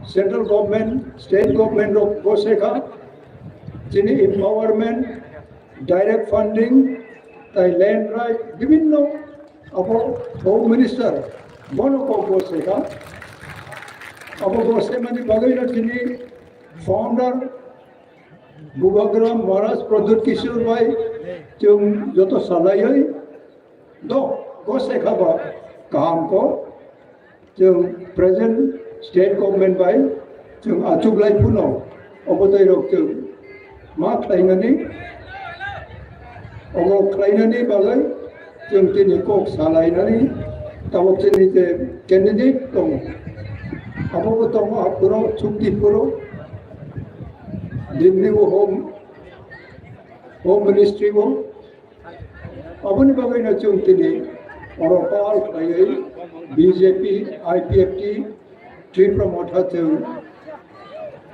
central government, state government of Koseka, Chini empowerment, direct funding, land right, giving no. Home Minister, Bonoko Goseka, Abu Gosemani Bagaina Chini, founder, Bubagram Maharaj Pradut Kishore Bhai, Chung Joto Salayai, Do Goseka Ba, Kahamko, Chung present state government Bhai, Chung Achuglai Puno, Obotairo Chung, Mark Lainani, Obo Klainani Bagai, Chung Tini Kok Salainani, Tawak Tini candidate Tong, Abu Tong Apuro, Chukti Puro, the new home ministry wo aboni bagai na chung tini oropal khai BJP IPFT Tripura Motha chung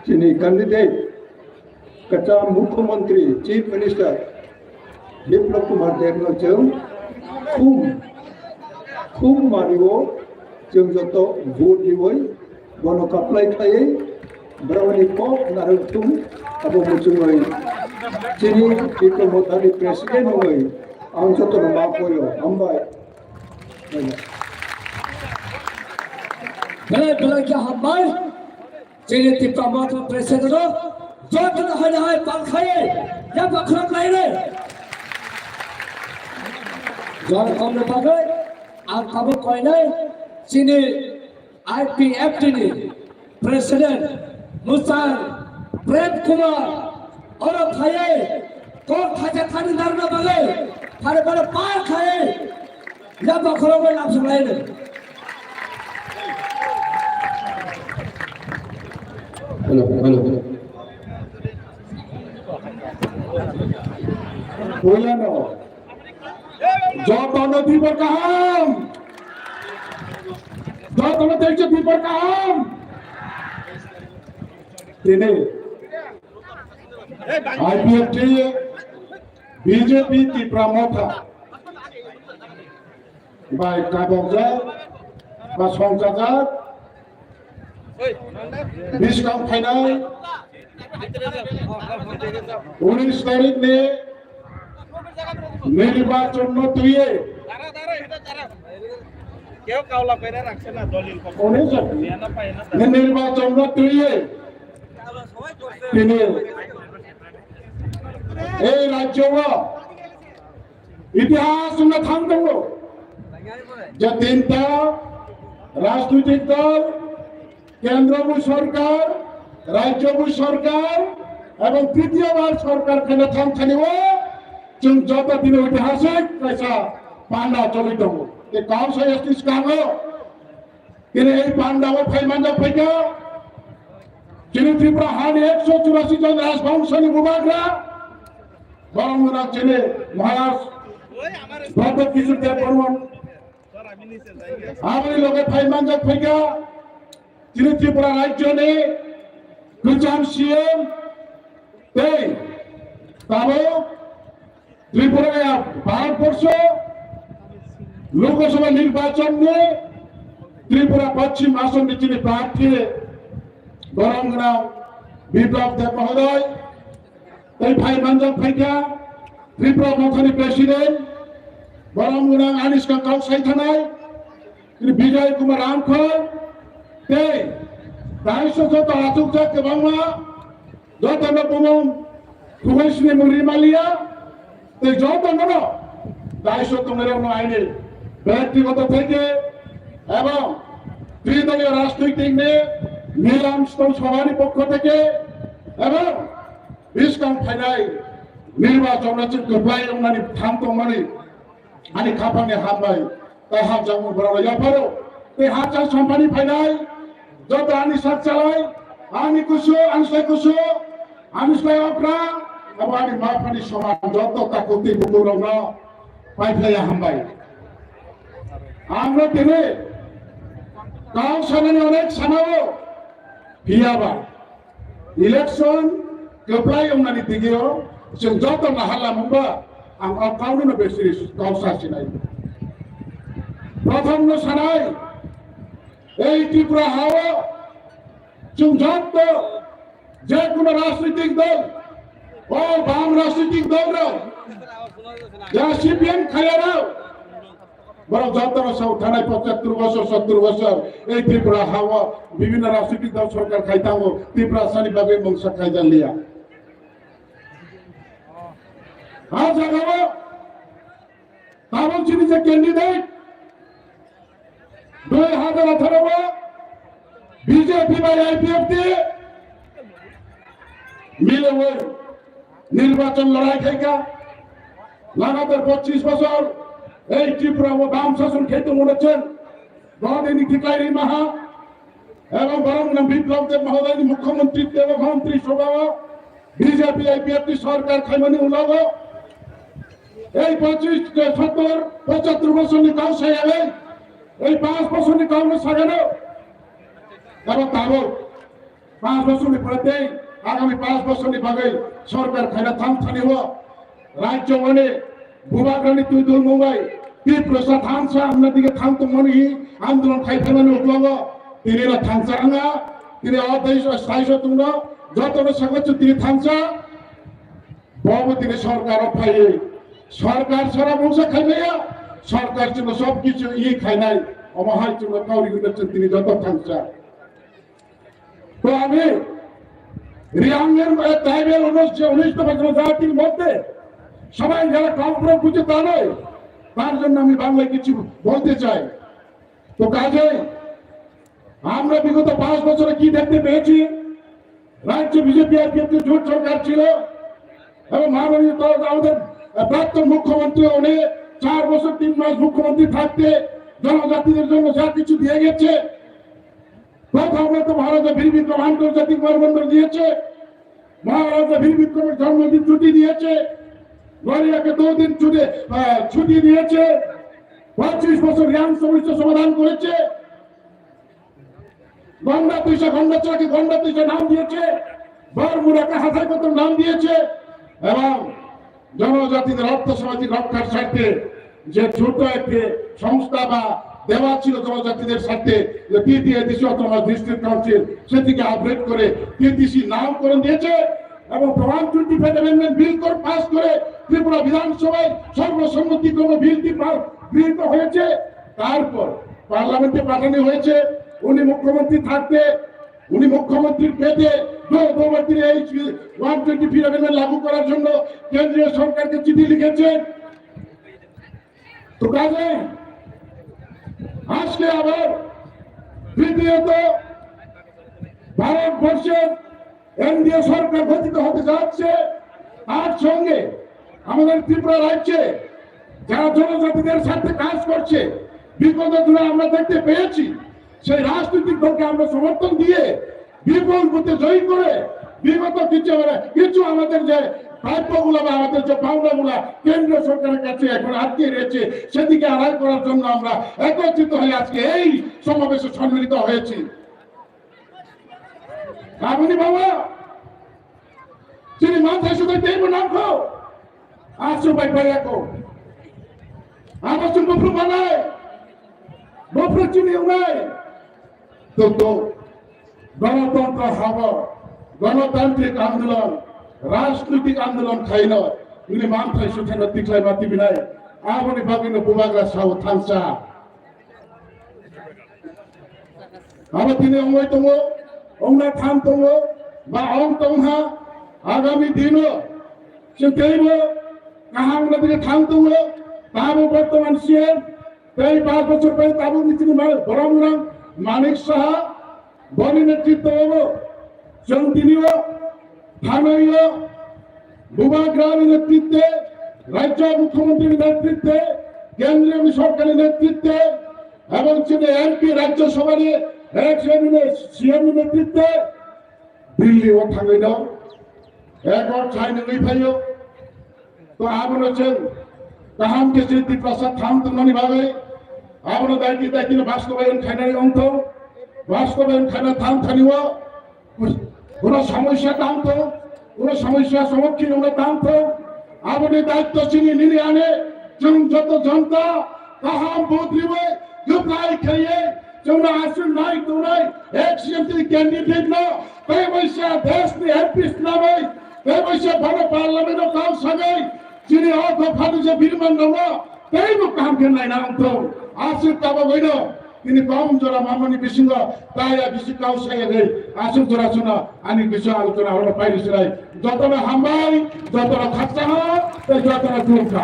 tini candidate kata Mukhyamantri Chief Minister Biplab Kumar Dev no chung khum mariwo chung joto vote diwoi bono apply khai Brawani Pop Narutum Abu Muchungai Chini Tito Motani President Oi Angsoto Mapoyo Ambai Bela kya hambai Chini Tito Motani President Joto na hai Palkhaye Ya Bakram Laire Jor Kamne Bagai Al Kabu Koinai Chini IPFT ni President Mustar Prem Kumar और खाए को खाजा खाने दारना बगे खाने बड़े पार खाए जब बखरों में लाभ सुनाए ने हेलो बोला ना जो दोनों दीपर का हम जो दोनों देश के दीपर का हम इन्हें IPFT BJP Tripura Motha by Kabongja by Songjaja Biskam Final 19 तारीख में निर्वाचन में तुये निर्वाचन में तुये এই রাজ্য ইতিহাস আমরা থামব যে তিনটা রাজনৈতিক দল কেন্দ্র সরকার রাজ্য সরকার এবং তৃতীয়বার সরকার কেন থামছানিব जों যত দিন ঐতিহাসিক পয়সা পান্ডা চলিত যে কম সে এসটিস কাগো কিন্তু এই পান্ডাও ফাইমান্ডা ফাইকা যিনি ত্রিপুরা হানি 184 জন রাজবংশী বুবাগরা বরংরা ছেলে মহারাজ ভদ্র কিশোর দেব বর্মন আমি লোকে ফাইমান্ডা ফাইকা যিনি ত্রিপুরা রাজ্য নে গুজাম সিএম এই তাবো ত্রিপুরা ভারতবর্ষ লোকসভা নির্বাচন নিয়ে ত্রিপুরা পশ্চিম আসন যিনি প্রার্থী বরংরা বিপ্লব দেব মহোদয় এই ভাই মঞ্জল ফাইকা ত্রিপুরা মথানি প্রেসিডেন্ট বরংরা আনিস কাকাল সাইথানায় তিনি বিজয় কুমার রামখল এই দায়িত্ব যত আতুক যা কেবাংলা যত নবম কুমেশনি মুরিমালিয়া এই যত নন দায়িত্ব তোমার আইনে ব্যক্তিগত থেকে এবং ত্রিদলীয় রাজনৈতিক নিয়ে নিলাম সভার পক্ষ থেকে এবং বিস্কাম ফাইনাই নির্বাচন আছে গোপাই মানে থামতো মানে আনি খাপানে হামবাই তাই হাম জামু বড় ইয়াপারো এই হাচা সম্পানি ফাইনাই যত আনি সাত চালাই আনি কুসু আনসাই কুসু আনুসলাই অপরা এবং আনি মাফানি সমান যত কাকুতি বুকুরং না পাইফাইয়া হামবাই আমরা তেনে কাউ সামনে অনেক সানাও ভিয়াবা ইলেকশন গোপাই ওনানি দিগিও जों যত নাহালা মুবা আম কাউনো বেশি কাউসাসি নাই প্রথম সানাই এই ত্রিপুরা হাওয়া जों যত যে কোনো রাজনৈতিক দল ও বাম রাজনৈতিক দলরাও যা সিপিএম খায়ারাও বরং যত বছর থানায় 75 বছর 70 বছর এই ত্রিপুরা হাওয়া বিভিন্ন রাজনৈতিক দল সরকার খাইতাও ত্রিপুরা সানিভাবে মংসা খাইজান লিয়া আর জাগাও তাবল চিনি যে ক্যান্ডিডেট 2018 বিজেপি বা আইপিএফটি মিলে ওই নির্বাচন লড়াই খাইকা লাগাতার 25 বছর এই ত্রিপুরা ও বাম শাসন খেতে মনেছেন গদিনী ঠিকাই মাহা এবং বরং বিপ্লব দেব মহোদয় মুখ্যমন্ত্রী দেবমন্ত্রী সভা বিজেপি এই বিএপি সরকার খাইমানি উলাব এই 75 বছর নিকাও সাজাবে এই 5 বছর নিকাও সাজানো এবং তারপর 5 বছর পরে আগামী 5 বছর বাগে সরকার খাইনা থামথানি হওয়া রাজ্য মানে ভূভাগ্রানি তুই দল মুম্বাই তীব্রসা থামসা আপনার দিকে থামতো মনে আন্দোলন খাইতে মানে উঠলাম তিনি থামসা আঙা তিনি অদেশ স্থায়ী তোমরা যত সাগর তিনি থামসা বাবু তিনি সরকার পাইয়ে সরকার সারা বংশ খাইবে সরকার জন্য সবকিছু খাই নাই অমহাই জন্য কাউরি করছেন তিনি যত থামসা তো আমি রিয়াংয়ের ট্রাইবেল 19টা জাতির মধ্যে সবাই যারা কমপ্রম বুঝে তা নয় তার জন্য আমি বাংলায় কিছু বলতে চাই তো কাজে আমরা বিগত 5 বছরে কি দেখতে পেয়েছি রাজ্য বিজেপি আর বিএনপি জোট সরকার ছিল এবং মাননীয় আমাদের প্রাক্তন মুখ্যমন্ত্রী উনি 4 বছর 3 মাস মুখ্যমন্ত্রী থাকতে জনজাতিদের জন্য যা কিছু দিয়ে গেছে প্রথমত মহারাজা বীর বিক্রম আন্তর্জাতিক বিমানবন্দর দিয়েছে মহারাজা বীর বিক্রমের জন্মদিন ছুটি দিয়েছে গরিয়াকে 2 দিন ছুটি দিয়েছে 25 বছর রিয়াং সমস্যা সমাধান করেছে গন্ডা চড়াকে গন্ডা পয়সা নাম দিয়েছে বরমুড়াকে হাজার কত নাম দিয়েছে এবং জনজাতিদের অর্থ সামাজিক রক্ষার স্বার্থে যে ছোট একটি সংস্থা বা দেওয়া ছিল জনজাতিদের সাথে যে টিটিএডিসি অথবা ডিস্ট্রিক্ট কাউন্সিল সেটিকে আপগ্রেড করে টিটিসি নামকরণ দিয়েছে এবং প্রমাণ 25 অ্যামেন্ডমেন্ট বিল পাস করে ত্রিপুরা বিধানসভায় সর্বসম্মতিক্রমে বিলটি গৃহীত হয়েছে তারপর পার্লামেন্টে পাঠানো হয়েছে উনি মুখ্যমন্ত্রী থাকতে উনি মুখ্যমন্ত্রীর পেটে গৃহমন্ত্রী এই 125 অ্যামেন্ডমেন্ট লাগু করার জন্য কেন্দ্রীয় সরকারকে চিঠি লিখেছেন তো কাজে আজকে আবার দ্বিতীয়ত ভারতবর্ষের এনডিএ সরকার গঠিত হতে যাচ্ছে তার সঙ্গে আমাদের ত্রিপুরা রাজ্যে যারা জনজাতিদের সাথে কাজ করছে বিগত দিনে আমরা দেখতে পেয়েছি সেই রাজনৈতিক দলকে আমরা সমর্থন দিয়ে বিপুল ভোটে জয়ী করে বিগত কিছু আমাদের যে প্রাপ্যগুলো বা আমাদের যে পাওনাগুলো কেন্দ্রীয় সরকারের কাছে এখন আটকে রয়েছে সেদিকে আড়াই করার জন্য আমরা একত্রিত হয়ে আজকে এই সমাবেশে সম্মিলিত হয়েছি আপনি বাবা তিনি মাথায় শুধু দেব নামো আসো ভাই ভাই এখন আমার সঙ্গে বফরু বানায় বফরু চিনিও নাই তো গণতন্ত্র হওয়া গণতান্ত্রিক আন্দোলন রাজনৈতিক আন্দোলন খাই না উনি মাথায় সুখানো তিকলাই মাতিবি নাই আপনি ভাবিন বুবাগরা সাউ থামসা আবার তিনি অঙ্গই তঙ্গ অঙ্গা থাম তঙ্গ বা অং তংহা আগামী দিনও সে দেব কাহাংলা দিকে থাম তঙ্গ তাবো বর্তমান সিএম তাই 5 বছর পরে তাবো মিছিল বরমরাং মানিক সাহা বনি নেতৃত্ব চন্দিনীয় থানাইয় বুবাগ্রামের নেতৃত্বে রাজ্য মুখ্যমন্ত্রীর নেতৃত্বে কেন্দ্রীয় সরকারের নেতৃত্বে এবং এমপি রাজ্যসভার সিএম নেতৃত্বে দিল্লি ও থাকাই দাও একবার চাইনি ওই ভাইও তো আপন হচ্ছেন কাহামকে স্মৃতি প্রসাদ থাম তুমি ভাবে আপন দায়িত্ব বাস্তবায়ন খাইনারি অন্ত বাস্তবায়ন খাইনা থাম থানিও কোন সমস্যা টানতো কোন সমস্যার সম্মুখীন হলে টানতো আপনি দায়িত্ব চিনি নিয়ে আনে যত জনতা কাহাম বদলিবে গুপ্লাই খাইয়ে তোমরা আসুন নাই তোমরা এক সিএমপি ক্যান্ডিডেট না তাই বৈশা দেশ নি এমপি নামে তাই বৈশা ভালো পার্লামেন্ট কাউ সঙ্গে যিনি অর্থ ফাটু যে বিরমান না তাই মুখ কাম কেন নাই নাম তো আসুন তাবা বইল তিনি কম জোড়া মামনি বিসিংহ তাই বিসি কাউ সঙ্গে আসুন জোড়া শোনা আনি বিষয় আলোচনা আমরা পাইছি নাই যতটা হামবাই যতটা খাচ্চা যতটা Durga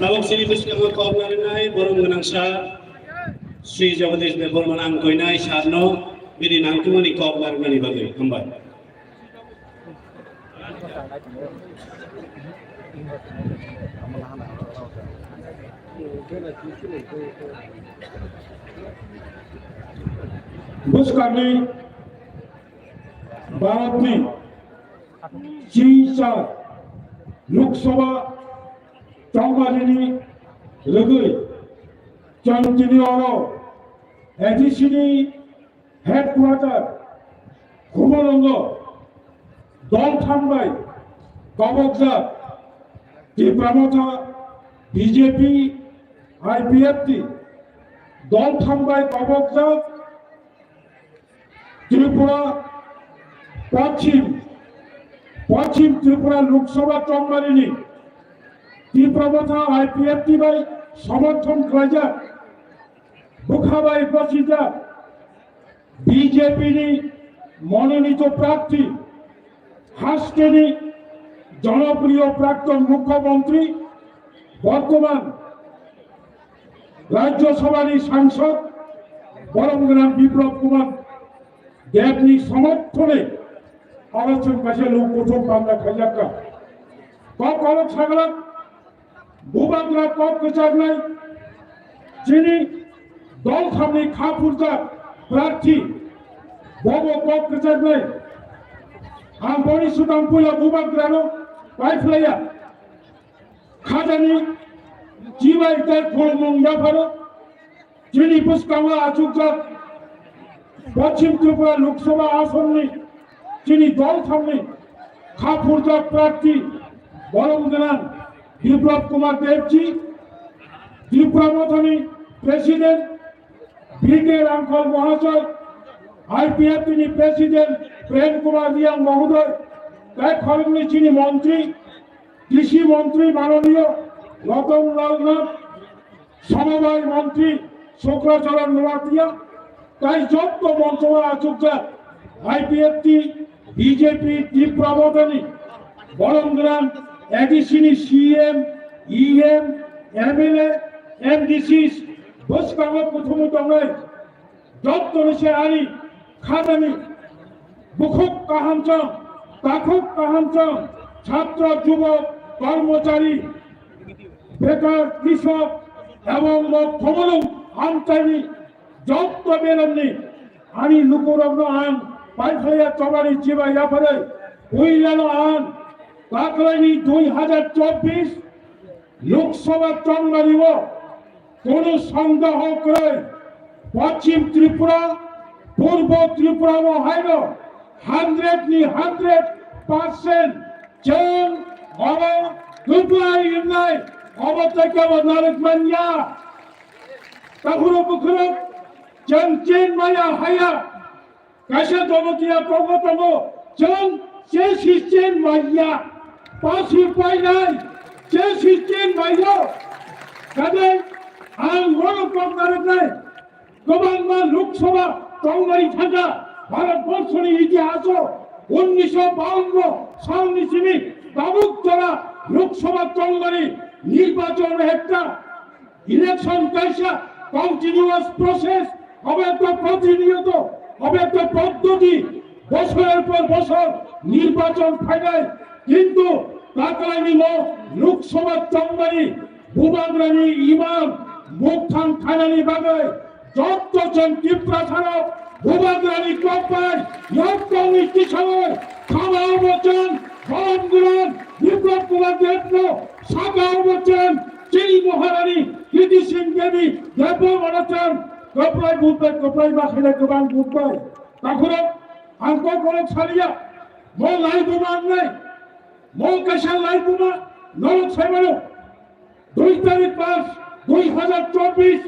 Nabok sini bisngo kobnari nai borong menangsa Sri Jagadish Debol manang koinai sarno biri nangtumani kobnari nani bagai hambai. Bus kami भारतनि चिसा लोकसभा चौमारिनि लोगोय चंदिनियाव एडिसिनि हेडक्वार्टार कुमरंग दल थांबाय कबकजात त्रिपुरामथा बीजेपी आईपीएफटी दल थांबाय कबकजात त्रिपुरा पश्चिम त्रिपुरा लोकसभा चौमारिनि त्रिपुरामथा आईपीएफटी बाय समर्थन खालायजा बुखाबाय बसिजा बीजेपी मनोनीत प्रार्थी हास्टेनी जनप्रिय प्राक्तन मुख्यमंत्री बर्तमान राज्यसभा सांसद बरमग्राम विप्लव कुमार देवनी समर्थने आलोचन काছে लोक প্রথম বাংলা খাইয়াকা কক অলক সাগলাক বুবাগরা কক কচাগলাই যিনি দল সামনে খাপুরদা প্রার্থী বব কক কচাগলাই আম বড়ি সুদাম পুলা বুবাগরানো পাইফলাইয়া খাজানি জিবাই তার ফলমং জাফারো যিনি পুষ্কামা আচুকরা पश्चिम त्रिपुरा लोकसभा आसननि যিনি দল সামনে খাপুরদা প্রার্থী বরমগ্রাম Biplab Kumar দেবজি Tripura मथनी president brigade uncle महाशय आईपीएफ प्रेसिडेंट प्रेम कुमार रिया महोदय তাই খলমনি চিনি মন্ত্রী কৃষি মন্ত্রী মাননীয় রতন লাল নাথ সমবায় মন্ত্রী শুক্রাচরণ নোয়াতিয়া তাই যত মন্ত্রণা আচুকরা আইপিএফটি বিজেপি ত্রিপুরা মথনি বরমগ্রাম এডিসিনি সিএম ইএম এমএলএ एमडीसी बसकांगा प्रथम दंगाय जत से आरी खादानी बुखुक काहामचम ताखुक काहामचम छात्र युवक कर्मचारी बेकार कृषक एवं मध्यमलु आमचाइनी जत बेलमनी आनी लुकुरग्न आन पाइफाया चबारी जिबा याफारे उइलानो आन काकलाइनी 2024 लोकसभा चंगारिव কোনো সন্দেহ করে পশ্চিম ত্রিপুরা পূর্ব ত্রিপুরা মহাইন 100% চেন অব ত্রিপুরা ইউনাই অবতকে নারক মানিয়া তাহুরো বুখরো চেন চেন মায়া হায়া কাশে দমতিয়া প্রগতম চেন চেসি চেন মাইয়া পাশি পাইনাই চেসি চেন মাইয়া কাদে आं मनोकम नारकनाय गोबांमान लोकसभा चौमारी थाका भारतबर्षनि इतिहासो 1952 सालनि सिमी बाबुकतला लोकसभा चौमारी निर्वाचन एकटा इलेक्शन कैसा कन्टिन्यूअस प्रोसेस अबैध प्रतिनियत अबैध पद्धति बछरेर पर बछर निर्वाचन फाइनाल किन्तु काकलाइनी लोकसभा चौमारी बुबाग्रानी इमाम मुक्तान थानानि बागै जतजन त्रिपुरा थानाव बुबाग्रानी कपाय यत्तंनि किसानर खामाव बचन बरमग्राम विप्लव कुमार देवनो सागाव बचन चिनी महारानी कृति सिंह देवी देव बरचन कपलाय बुबाय कपलाय बाखैना गोबां बुबाय ताखुरो आंखौ खरक सालिया मो लाई बुमा नै मो कैसा लाई बुमा नरक साइबानो 2 तारीख 5 2024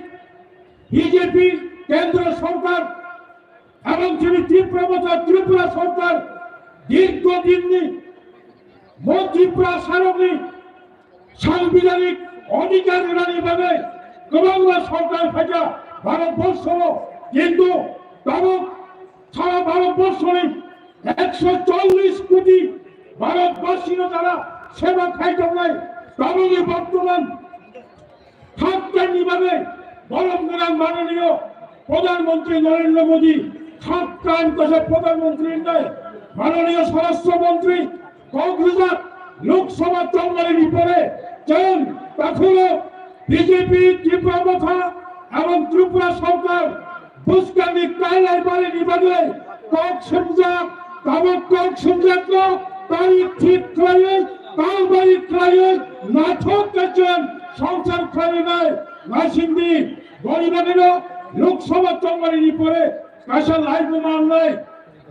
बीजेपी केंद्र सरकार एवं त्रिपुरा सरकार दीर्घदिन त्रिपुरा सारकनि साংবিধানিক অধিকারী ভাবে গোবাংলা সরকার ফাঁকা ভারতবর্ষ কিন্তু সারা ভারতবর্ষে 140 কোটি ভারতবাসী যারা সেবা খাইতে নাই তাবলে বর্তমান খাদ্যান্নিভাবে বরমগ্রাম মাননীয় প্রধানমন্ত্রী নরেন্দ্র মোদী খাদ্যান কাছে প্রধানমন্ত্রী নয় মাননীয় স্বরাষ্ট্রমন্ত্রী কংগ্রেস লোকসভা চৌমারির পরে যেন তখন বিজেপি ত্রিপুরা মথা এবং ত্রিপুরা সরকার বুসকানি কাইলাই বাড়ি নিবাদে কক সিমজা তাবক্কল সুন্দর তারিখ ঠিক করে কালবাড়ি ক্রয়ে নাটক কার্যন সংসার ক্রয়ে নয় নাসিন্দি গরিবাদের লোকসভা চম্বারিনি পরে কাশা লাইভ মামলায়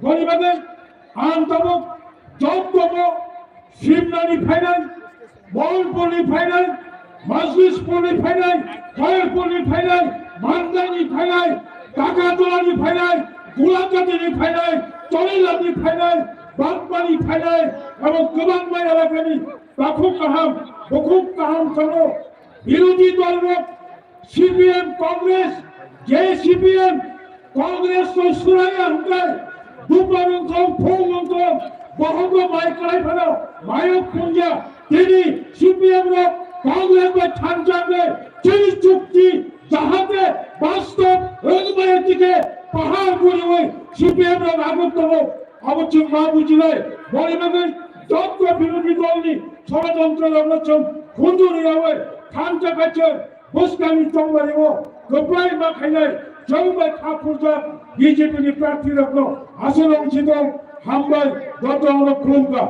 গরিবাদের আন্তবক জব্দব শিবনানি ফাইন্যান্স বলপল্লী ফাইন্যান্স মজলিস পল্লী ফাইন্যান্স কয়েলপল্লী ফাইন্যান্স মান্দানি ফাইন্যান্স টাকাতলানি ফাইন্যান্স গোলাকাতিনি ফাইন্যান্স তলিলানি ফাইন্যান্স বাগবানি ফাইন্যান্স এবং গোবাংবাই এলাকানি বাকুব কাহাম সহ বিরোধী দল সিপিএম কংগ্রেস JCPM কংগ্রেস তো সুরাইয়া হুকায় দুপারন্ত ফৌমন্ত বহগ মাইকলাই ফেলো মায়ক পুঞ্জা তিনি সিপিএম র কংগ্রেস বা ছানচাঙ্গে তিনি চুক্তি যাহাতে বাস্তব রোজগারের দিকে পাহাড় করে ওই সিপিএম র আগতব অবশ্য মা বুঝলে বলিবাগে যত বিরোধী দলনি ষড়যন্ত্র রচন খুন্দুরি হবে খানচা কাছে বসকানি চম্বারিব গোপ্রাই মা খাইলে জৌবাই খাপুরজা বিজেপি প্রার্থী রত্ন আসল অংশিত হামবাই যত আমরা খুলকা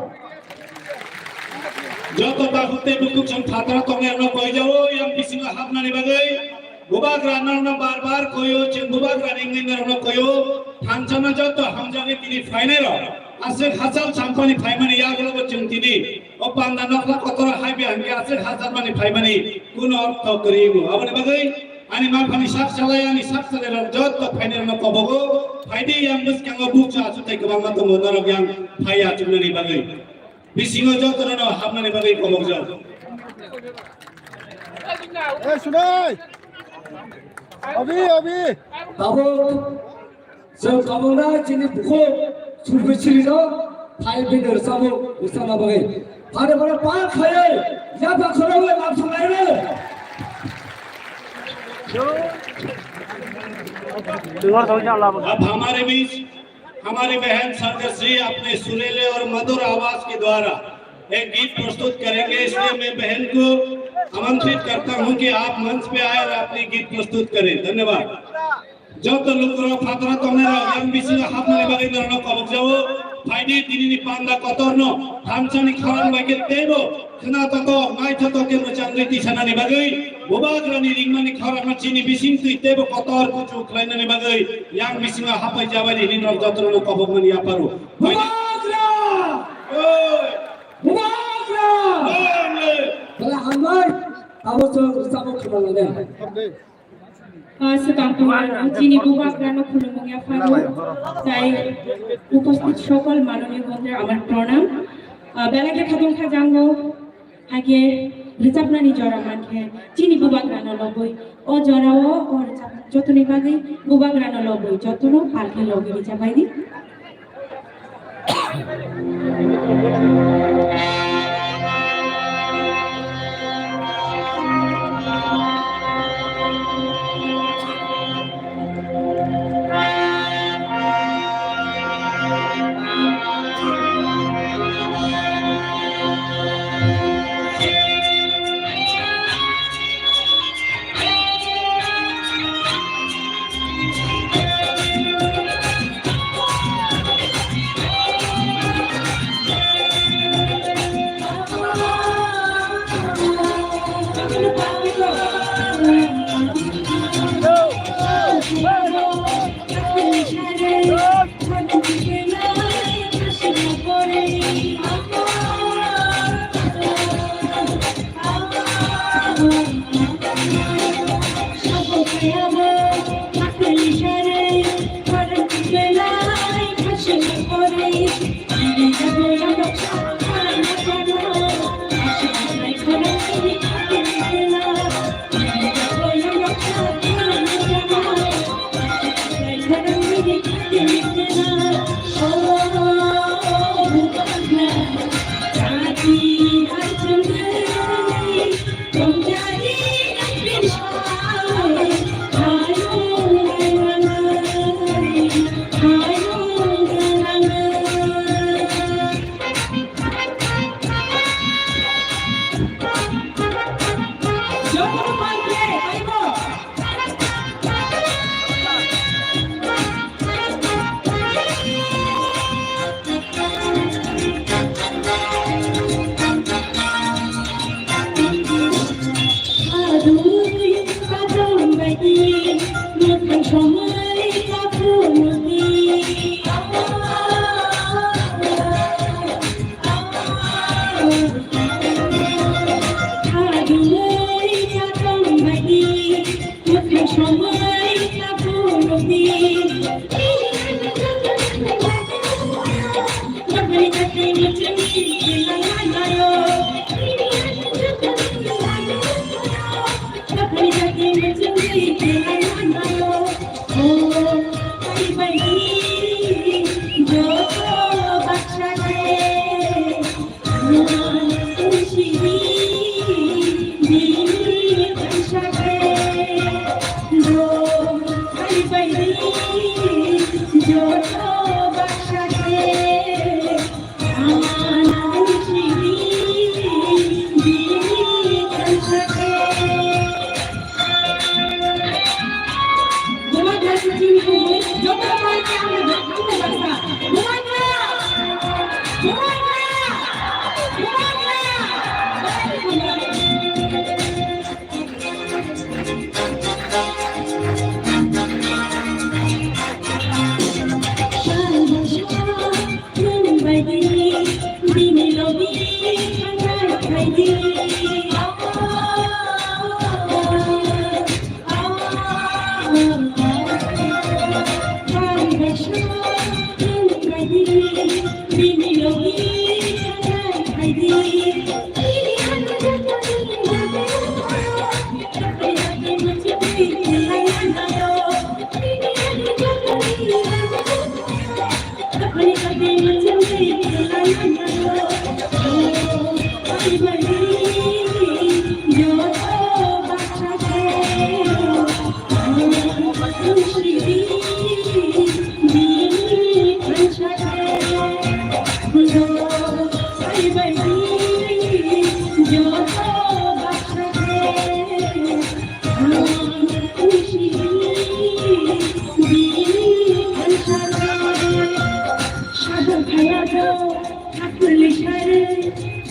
যত বাহুতে বুকুক সং থাতরা তংনে আমরা কই যাও ইয়াম বিসিং হাবনানি বাগৈ বুবাগ রানারনা বারবার কইও চেন বুবাগ রানিং আমরা কইও থানচানা যত হামজাগে তিনি ফাইনাল আছে হাজার চাম্পানি ফাইমানি ইয়াগুলো বচন তিনি ও পান্ডা নকলা কতরা হাইবে আনকে আছে হাজার মানি ফাইমানি কোন অর্থ করিব আবনে বাগৈ ani ma phani sak salai ani sak salai jot to final ma kobogo phaidi yang bus kang bukcha achutai kabang ma to monor yang phaya chunani bagai bisingo jot no hamnani bagai kobog jot এই শুনাই অভি তাবো जों गाबोना जिनि बुखो सुरबिसिरिजो फाइबिनर सामो उसामा बागै फारे फारे पा खाये या बाखरावे लाभ संलायरे अब हमारे बीच हमारी बहन सरदश्री अपने सुरीले और मधुर आवाज के द्वारा एक गीत प्रस्तुत करेंगे इसलिए मैं बहन को आमंत्रित करता हूं कि आप मंच पे आए और अपनी गीत प्रस्तुत करें धन्यवाद जो तो लोग फातरा तमने yang bisi hamne bagai dorno kobok jawo फाइदे दिननि पांदा कतरनो थामसानि खान बागे तेबो खना ततो माइ थतो के मचांगै तिसानानि बागै बोबाग्रानि रिंगमानि खारामा चिनि बिसिं तेबो कतर कुचु खलाइनानि बागै yang बिसिङा हापाइ जाबानि हिनर जत्रनो कबकमानि यापारु बोबाग्रा ओय बोबाग्रा बला हमर आवसो सामो खमालाने যিনি বুবাগ্রানো খুলুমুঙ্গিয়া ফারু তাই উপস্থিত সকল মাননীয় বন্ধুদের আমার প্রণাম বেলাকে খাতুন খাজাঙ্গো আগে রিজাপনানি জরা মানকে চিনি বুবাগ্রানো লবই ও জরাও ও যতনি বাগে বুবাগ্রানো লবই যতনো পালকে লগে রিজাপাইদি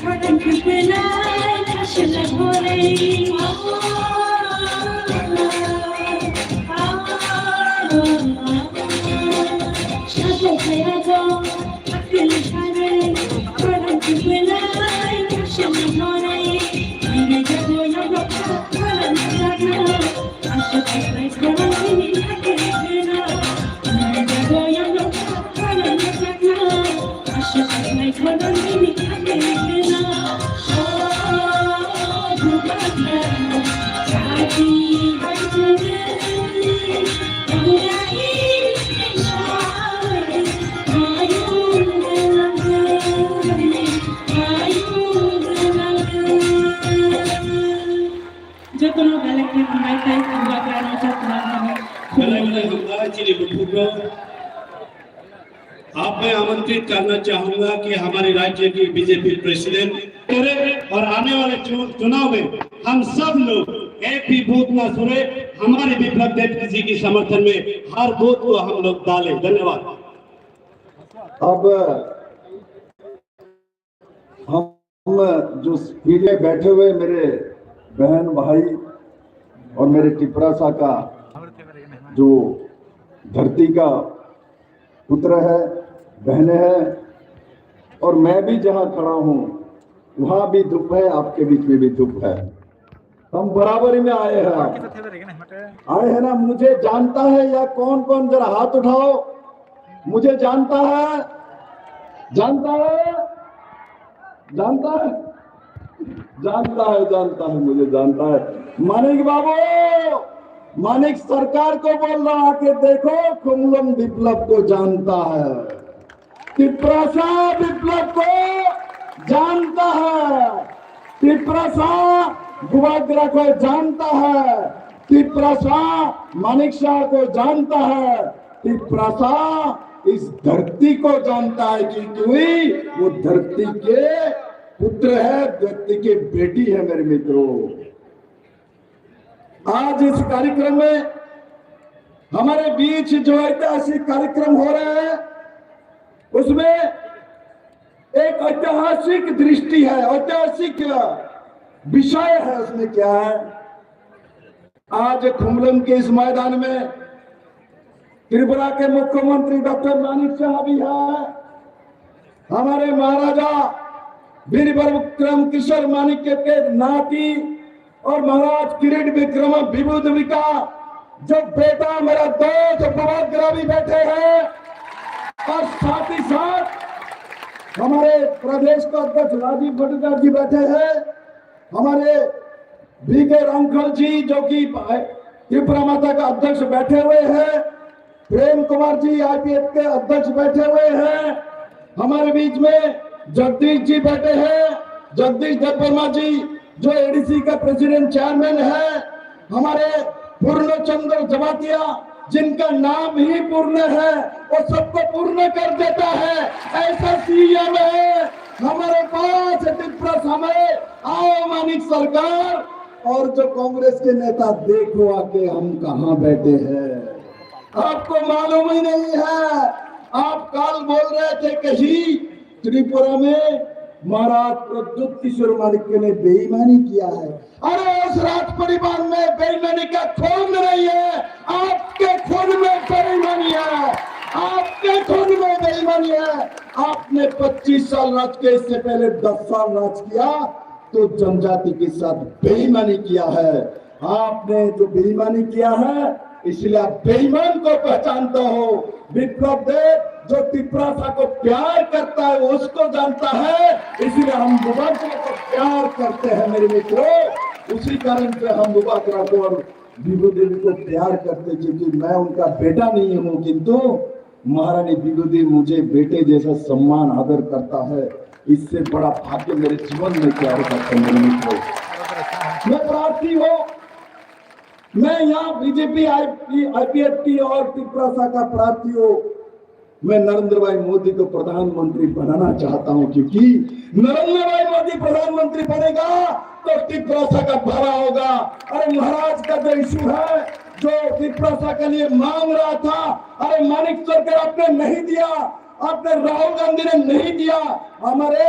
ছড়ান বেলায় ভাসলা ভরে সাথে ছায়া যাও আকেল ছাড়ে ছড়ান বেলায় ভাসলা ভরে মেরে যাবো আমরা ছড়ান ছাড়া আশা থাকলে ছড়ান তুমি থাকে না মেরে যাবো আমরা ছড়ান ছাড়া আশা থাকলে ছড়ান তুমি থাকে না जतनो गलत के मायका हुआ कराना चाहता हूं आप मैं आमंत्रित करना चाहूंगा कि हमारे राज्य की बीजेपी प्रेसिडेंट और आने वाले चुनाव में हम सब लोग एक भी बूथ न छोड़े, हमारे विप्लव देव जी की समर्थन में हर बूथ को हम लोग डालें। धन्यवाद। अब हम जो पीछे बैठे हुए मेरे बहन भाई और मेरे टिपरासा का जो धरती का पुत्र है, बहनें हैं, और मैं भी जहां खड़ा हूं वहां भी धूप है, आपके बीच में भी धूप है। हम बराबरी में आए हैं ना। मुझे जानता है या कौन कौन, जरा हाथ उठाओ। मुझे जानता है, जानता है, जानता है, जानता है, जानता है, मुझे जानता है। मानिक बाबू, मानिक सरकार को बोल रहा कि देखो खुमलम विप्लव को जानता है, टिपरासा विप्लव को जानता है, टिपरासा गुवाग्रा को जानता है, टिपरासा मानिक शाह को जानता है, टिपरासा इस धरती को जानता है क्योंकि वो धरती के पुत्र है, धरती की बेटी है। मेरे मित्रों, आज इस कार्यक्रम में हमारे बीच जो ऐतिहासिक कार्यक्रम हो रहे हैं उसमें एक ऐतिहासिक दृष्टि है, ऐतिहासिक विषय है। उसमें क्या है, आज खुमलम के इस मैदान में त्रिपुरा के मुख्यमंत्री डॉक्टर मानिक शाह भी है, हमारे महाराजा वीर विक्रम किशोर मानिक के नाती और महाराज किरीट विक्रम विभूतिका जो बेटा मेरा दोस्त बुवाग्रा भी बैठे हैं, और साथ ही साथ हमारे प्रदेश का अध्यक्ष राजीव भट्टाचार्य जी बैठे हैं, हमारे बीके अंकल जी जो कि त्रिपुरा माता का अध्यक्ष बैठे हुए हैं, प्रेम कुमार जी आईपीएफ के अध्यक्ष बैठे हुए हैं, हमारे बीच में जगदीश जी बैठे हैं, जगदीश देववर्मा जी जो एडीसी का प्रेसिडेंट चेयरमैन है, हमारे पूर्ण चंद्र जमातिया जिनका नाम ही पूर्ण है वो सबको पूर्ण कर देता है, ऐसा सीएम है हमारे पास त्रिपुरा समय। आओ मानिक सरकार, और जो कांग्रेस के नेता देखो आके हम कहां बैठे हैं, आपको मालूम ही नहीं है। आप कल बोल रहे थे कहीं त्रिपुरा में महाराज प्रद्युत किशोर मानिक ने बेईमानी किया है। अरे उस राज परिवार में बेईमानी का खून नहीं है, आपके खून में बेईमानी है, आपके खून में बेईमानी है। आपने 25 साल राज किया, इससे पहले 10 साल राज किया तो जनजाति के साथ बेईमानी किया है। आपने जो बेईमानी किया है इसलिए आप बेईमान को पहचानते हो। विप्लव देव जो टिपरासा को प्यार करता है उसको जानता है, इसलिए हम बुबाग्रा को प्यार करते हैं। मेरे मित्रों, उसी कारण से हम बुबाग्रा को और विभूदेवी को प्यार करते, क्योंकि मैं उनका बेटा नहीं हूँ, किंतु महारानी विभूदेवी मुझे बेटे जैसा सम्मान आदर करता है। इससे बड़ा भाग्य मेरे जीवन में क्या हो सकता है। मेरे मित्रों, मैं प्रार्थी हूँ, मैं यहाँ बीजेपी आईपीएफ की और टिपरासा का प्रार्थी हूँ। मैं नरेंद्र भाई मोदी को प्रधानमंत्री बनाना चाहता हूँ, क्योंकि नरेंद्र भाई मोदी प्रधानमंत्री बनेगा तो टिपरासा का भला होगा। अरे महाराज का जो इशू है जो टिपरासा के लिए मांग रहा था, अरे मानिक सरकार आपने नहीं दिया, आपने राहुल गांधी ने नहीं दिया। हमारे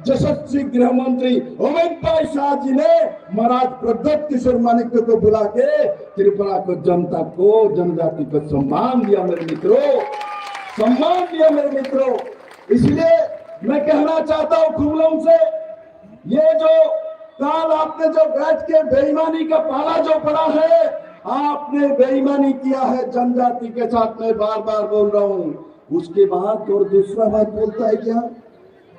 यशस्वी गृह मंत्री अमित भाई शाह जी ने महाराज प्रदत्त किशोर मानिक्य को बुला के त्रिपुरा को, जनता को, जनजाति को सम्मान दिया मेरे मित्रों, सम्मान दिया मेरे मित्रों। इसलिए मैं कहना चाहता हूं खुमलम से, ये जो काल आपने जो बैठ के बेईमानी का पाला जो पड़ा है, आपने बेईमानी किया है जनजाति के साथ, मैं बार बार बोल रहा हूं। उसके बाद और दूसरा बात बोलता है क्या,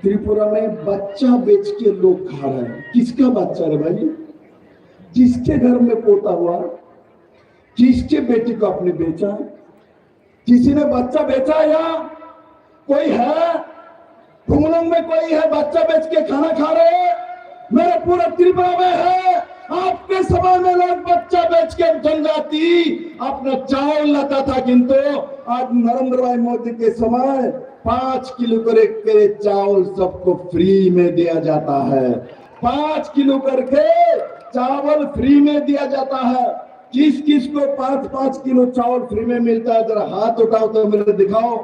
त्रिपुरा में बच्चा बेच के लोग खा रहे हैं। किसका बच्चा रे भाई? किसके घर में पोता हुआ? किसके बेटी को आपने बेचा? किसी ने बच्चा बेचा या कोई है? खुमलंग में कोई है बच्चा बेच के खाना खा रहे हैं? मेरे पूरा त्रिपुरा में है। आपके समय में लोग बच्चा बेच के जनजाति अपना चावल लाता था, किंतु आज नरेंद्र भाई मोदी के समय 5 किलो करके चावल सबको फ्री में दिया जाता है। 5 किलो करके चावल फ्री में दिया जाता है। किस किस को 5-5 किलो चावल फ्री में मिलता है? जरा हाथ उठाओ तो मेरे दिखाओ।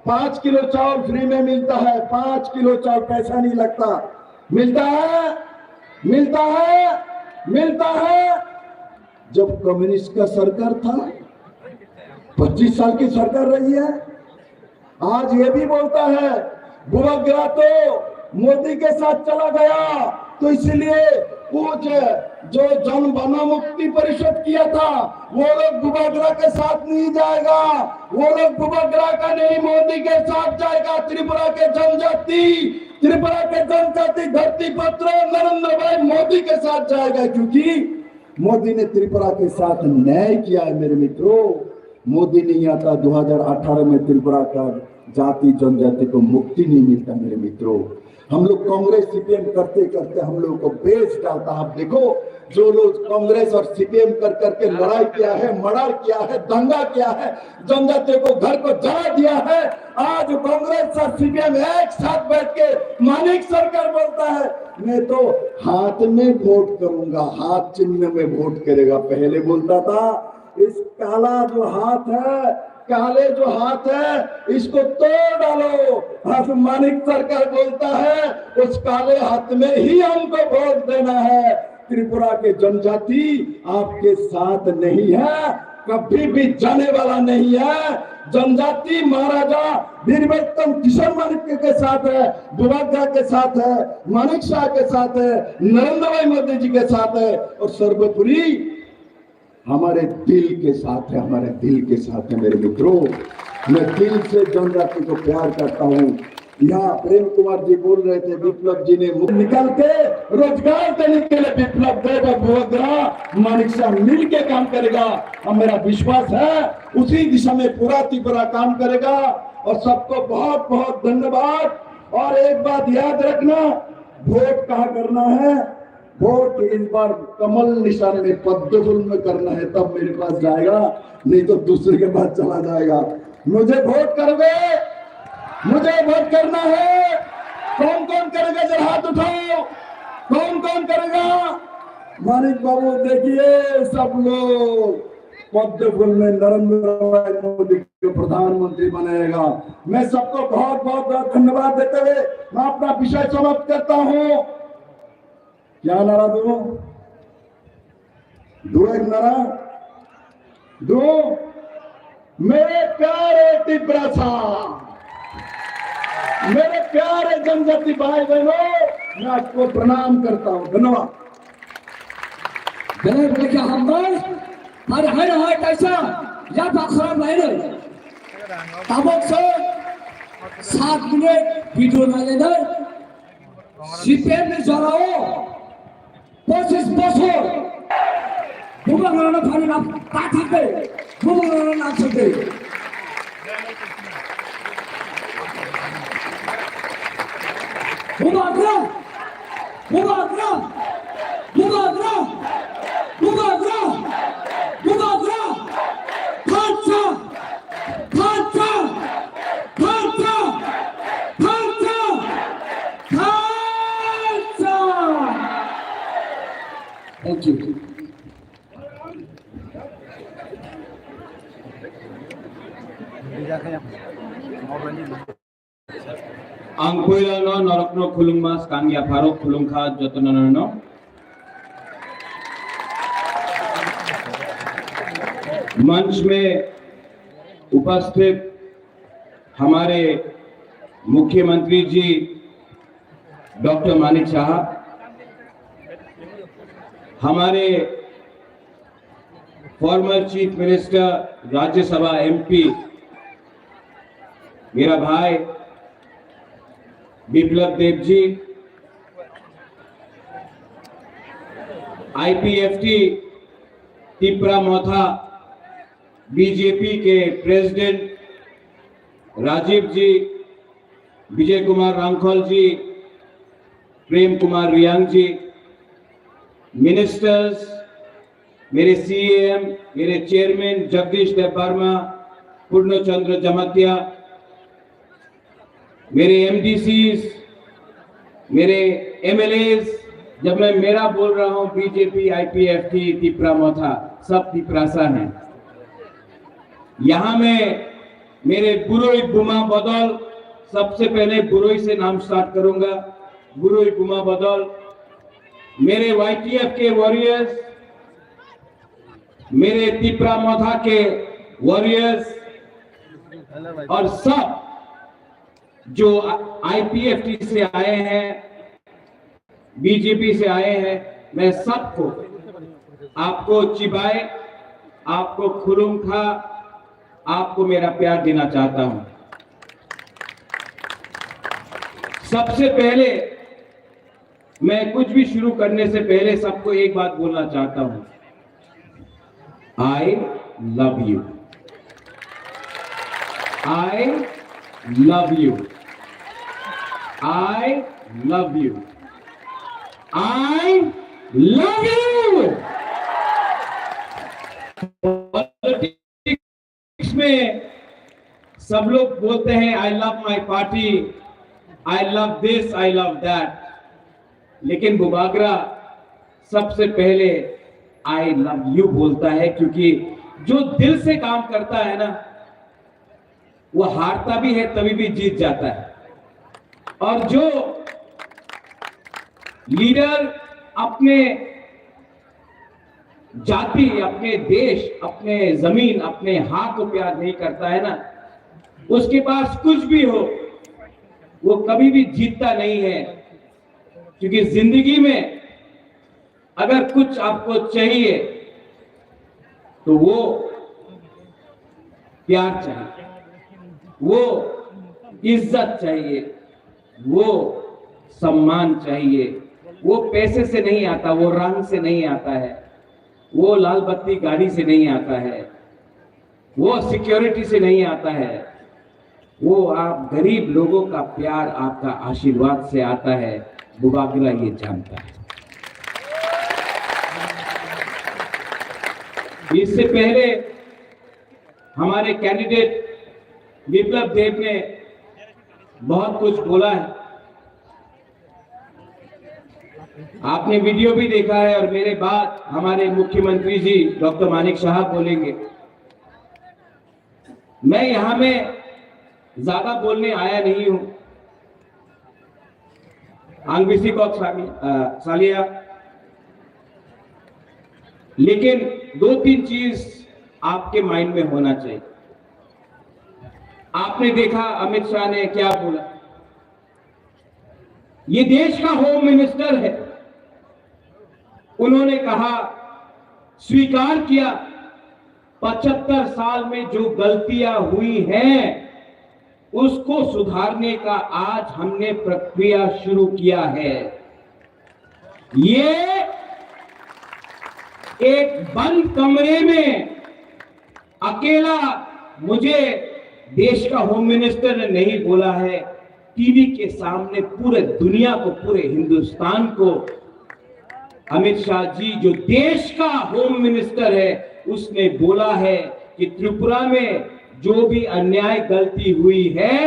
5 किलो चावल फ्री में मिलता है। 5 किलो चावल पैसा नहीं लगता। मिलता है, मिलता है, मिलता है। जब कम्युनिस्ट का सरकार था, 25 साल की सरकार रही है। आज ये भी बोलता है बुबागरा तो मोदी के साथ चला गया, तो इसलिए कुछ जो जन बना मुक्ति परिषद किया था वो लोग बुबागरा के साथ नहीं जाएगा, वो लोग बुबागरा का नहीं मोदी के साथ जाएगा। त्रिपुरा के जनजाति, त्रिपुरा के जनजाति धरती पत्र नरेंद्र भाई मोदी के साथ जाएगा, क्योंकि मोदी ने त्रिपुरा के साथ न्याय किया है मेरे मित्रों। मोदी नहीं आता 2018 में त्रिपुरा का जाति जनजाति को मुक्ति नहीं मिलता मेरे मित्रों। हम लोग कांग्रेस सीपीएम करते करते हम लोगों को बेच डालता। आप देखो जो लोग कांग्रेस और सीपीएम कर करके लड़ाई किया है, मर्डर किया है, दंगा किया है, जनजातियों को घर को जला दिया है, आज कांग्रेस और सीपीएम एक साथ बैठ के मानिक सरकार बोलता है मैं तो हाथ में वोट करूंगा, हाथ चिन्ह में वोट करेगा। पहले बोलता था इस काला जो हाथ है, काले जो हाथ है इसको तोड़ डालो। आज मानिक सरकार बोलता है उस काले हाथ में ही हमको वोट देना है। त्रिपुरा के जनजाति आपके साथ नहीं है, कभी भी जाने वाला नहीं है। जनजाति महाराजा वीर विक्रम किशोर मानिक्य के साथ है, बुबागरा के साथ है, मानिक शाह के साथ है, नरेंद्र भाई मोदी जी के साथ है, और सर्वोपरि हमारे दिल के साथ है, हमारे दिल के साथ है मेरे मित्रों। मैं दिल से जनजाति को प्यार करता हूँ। यहाँ प्रेम कुमार जी बोल रहे थे विप्लव जी ने निकल के रोजगार देने के लिए विप्लव देव बुबागरा मानिक शाह मिल के काम करेगा, और मेरा विश्वास है उसी दिशा में पूरा त्रिपुरा काम करेगा। और सबको बहुत बहुत धन्यवाद। और एक बात याद रखना, वोट कहाँ करना है? वोट इस बार कमल निशान में, पद्म फूल में करना है, तब मेरे पास जाएगा, नहीं तो दूसरे के पास चला जाएगा। मुझे वोट करोगे? मुझे वोट करना है। कौन कौन करेगा? जरा हाथ उठाओ। कौन कौन करेगा? मानिक बाबू देखिए, सब लोग पद्म फूल में नरेंद्र भाई मोदी को प्रधानमंत्री बनाएगा। मैं सबको बहुत बहुत धन्यवाद देते हुए मैं अपना विषय समाप्त करता हूँ। क्या नारा दो? एक नारा दो। मेरे प्यारे त्रिपुरा साहब, मेरे प्यारे जनजाति भाई बहनों, मैं आपको प्रणाम करता हूं। धन्यवाद। देखिए हम हर हर हर कैसा या बखरा मैंने तबक से 7 मिनट वीडियो ना लेना सीपीएम ने जराओ 25 বছর বুবাগরা ফানি না তা থাকে বুবাগরা না থাকে বুবাগরা বুবাগরা বুবাগরা বুবাগরা বুবাগরা খাঁচা খাঁচা খাঁচা খাঁচা খাঁচা। Thank you. आंखोइलानो नरकनो खुलुममास कांगिया फारो खुलुमखा जतननो मंच में उपस्थित हमारे मुख्यमंत्री जी डॉक्टर मानिक साहब, हमारे former chief minister Rajya Sabha MP मेरा भाई बिप्लब देव जी, आईपीएफटी तिपरा मोथा बीजेपी के प्रेसिडेंट राजीव जी, विजय कुमार रांखल जी, प्रेम कुमार रियांग जी, मिनिस्टर्स, मेरे सीएम, मेरे चेयरमैन जगदीश देववर्मा, पूर्णचंद्र जमतिया, मेरे एमडीसीज, मेरे एमएलएस, जब मैं मेरा बोल रहा हूं बीजेपी आईपीएफटी तिपरा मोथा, सब तिपरासा हैं। यहां में मेरे बुरोई बुमा बदल, सबसे पहले बुरोई से नाम स्टार्ट करूंगा। बुरोई बुमा बदल, मेरे वाईटीएफ के वॉरियर्स, मेरे तिपरा मोथा के वॉरियर्स और सब जो आईपीएफटी से आए हैं, बीजेपी से आए हैं, मैं सबको, आपको चिबाए, आपको खुलूम खा, आपको मेरा प्यार देना चाहता हूं। सबसे पहले मैं कुछ भी शुरू करने से पहले सबको एक बात बोलना चाहता हूं, आई love you, I love you, I love you, I love you. में सब लोग बोलते हैं I love my party, I love this, I love that, लेकिन बुबागरा सबसे पहले आई लव यू बोलता है, क्योंकि जो दिल से काम करता है ना, वो हारता भी है तभी भी जीत जाता है। और जो लीडर अपने जाति, अपने देश, अपने जमीन, अपने हाथ को प्यार नहीं करता है ना, उसके पास कुछ भी हो वो कभी भी जीतता नहीं है। क्योंकि जिंदगी में अगर कुछ आपको चाहिए तो वो प्यार चाहिए, वो इज्जत चाहिए, वो सम्मान चाहिए। वो पैसे से नहीं आता, वो रंग से नहीं आता है, वो लाल बत्ती गाड़ी से नहीं आता है, वो सिक्योरिटी से नहीं आता है, वो आप गरीब लोगों का प्यार, आपका आशीर्वाद से आता है। बुबागरा ये जानता है। इससे पहले हमारे कैंडिडेट बिप्लब देव ने बहुत कुछ बोला है, आपने वीडियो भी देखा है, और मेरे बाद हमारे मुख्यमंत्री जी डॉक्टर मानिक साहब बोलेंगे। मैं यहां में ज्यादा बोलने आया नहीं हूं। आंगविसी को सालिया, लेकिन दो तीन चीज आपके माइंड में होना चाहिए। आपने देखा अमित शाह ने क्या बोला, ये देश का होम मिनिस्टर है, उन्होंने कहा, स्वीकार किया 75 साल में जो गलतियां हुई हैं उसको सुधारने का आज हमने प्रक्रिया शुरू किया है। ये एक बंद कमरे में अकेला मुझे देश का होम मिनिस्टर ने नहीं बोला है, टीवी के सामने पूरे दुनिया को, पूरे हिंदुस्तान को अमित शाह जी जो देश का होम मिनिस्टर है उसने बोला है कि त्रिपुरा में जो भी अन्याय गलती हुई है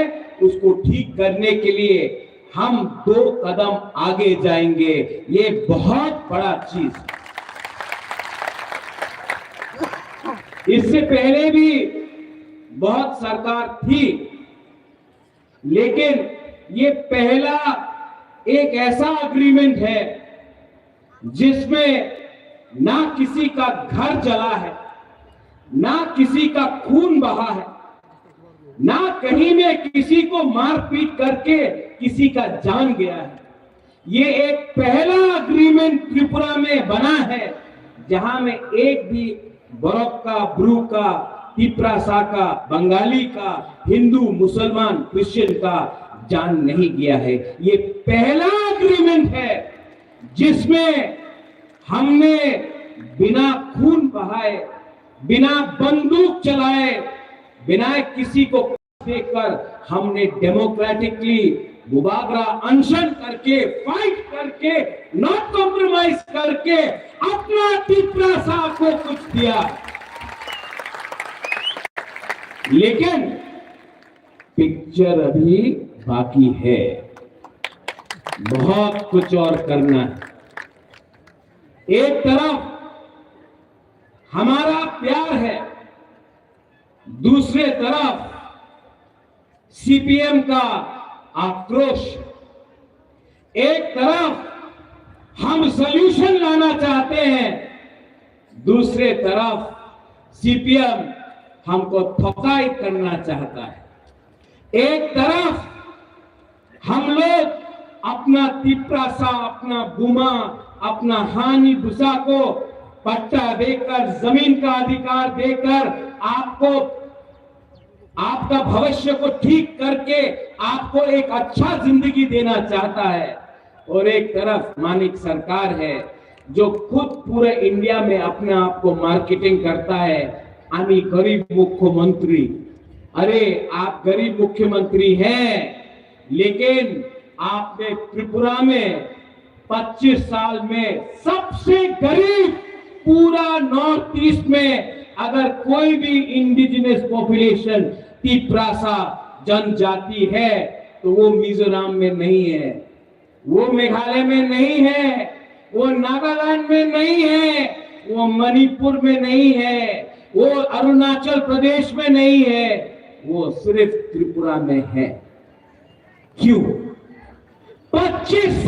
उसको ठीक करने के लिए हम 2 कदम आगे जाएंगे। ये बहुत बड़ा चीज। इससे पहले भी बहुत सरकार थी, लेकिन ये पहला एक ऐसा एग्रीमेंट है जिसमें ना किसी का घर जला है, ना किसी का खून बहा है, ना कहीं में किसी को मारपीट करके किसी का जान गया है। ये एक पहला एग्रीमेंट त्रिपुरा में बना है जहां में एक भी बरोक का, ब्रू का, तिप्रासा का, बंगाली का, हिंदू, मुसलमान, क्रिश्चियन का जान नहीं गया है। ये पहला एग्रीमेंट है जिसमें हमने बिना खून बहाए, बिना बंदूक चलाए, बिना किसी को देकर हमने डेमोक्रेटिकली बुबागरा अनशन करके, फाइट करके, नॉट कॉम्प्रोमाइज करके अपना तिप्रासा को कुछ दिया। लेकिन पिक्चर अभी बाकी है, बहुत कुछ और करना है। एक तरफ हमारा प्यार है, दूसरे तरफ सीपीएम का आक्रोश। एक तरफ हम सॉल्यूशन लाना चाहते हैं, दूसरे तरफ सीपीएम हमको थकाई करना चाहता है। एक तरफ हम लोग अपना तिप्रासा, अपना बुमा, अपना हानि भूसा को पट्टा देकर, जमीन का अधिकार देकर आपको, आपका भविष्य को ठीक करके आपको एक अच्छा जिंदगी देना चाहता है, और एक तरफ मानिक सरकार है जो खुद पूरे इंडिया में अपने आप को मार्केटिंग करता है, आमी गरीब मुख्यमंत्री। अरे आप गरीब मुख्यमंत्री हैं, लेकिन आपने त्रिपुरा में 25 साल में सबसे गरीब पूरा नॉर्थ ईस्ट में अगर कोई भी इंडिजिनस पॉपुलेशन तिप्रासा जनजाति है तो वो मिजोरम में नहीं है, वो मेघालय में नहीं है, वो नागालैंड में नहीं है, वो मणिपुर में नहीं है, वो अरुणाचल प्रदेश में नहीं है, वो सिर्फ त्रिपुरा में है। क्यों? 25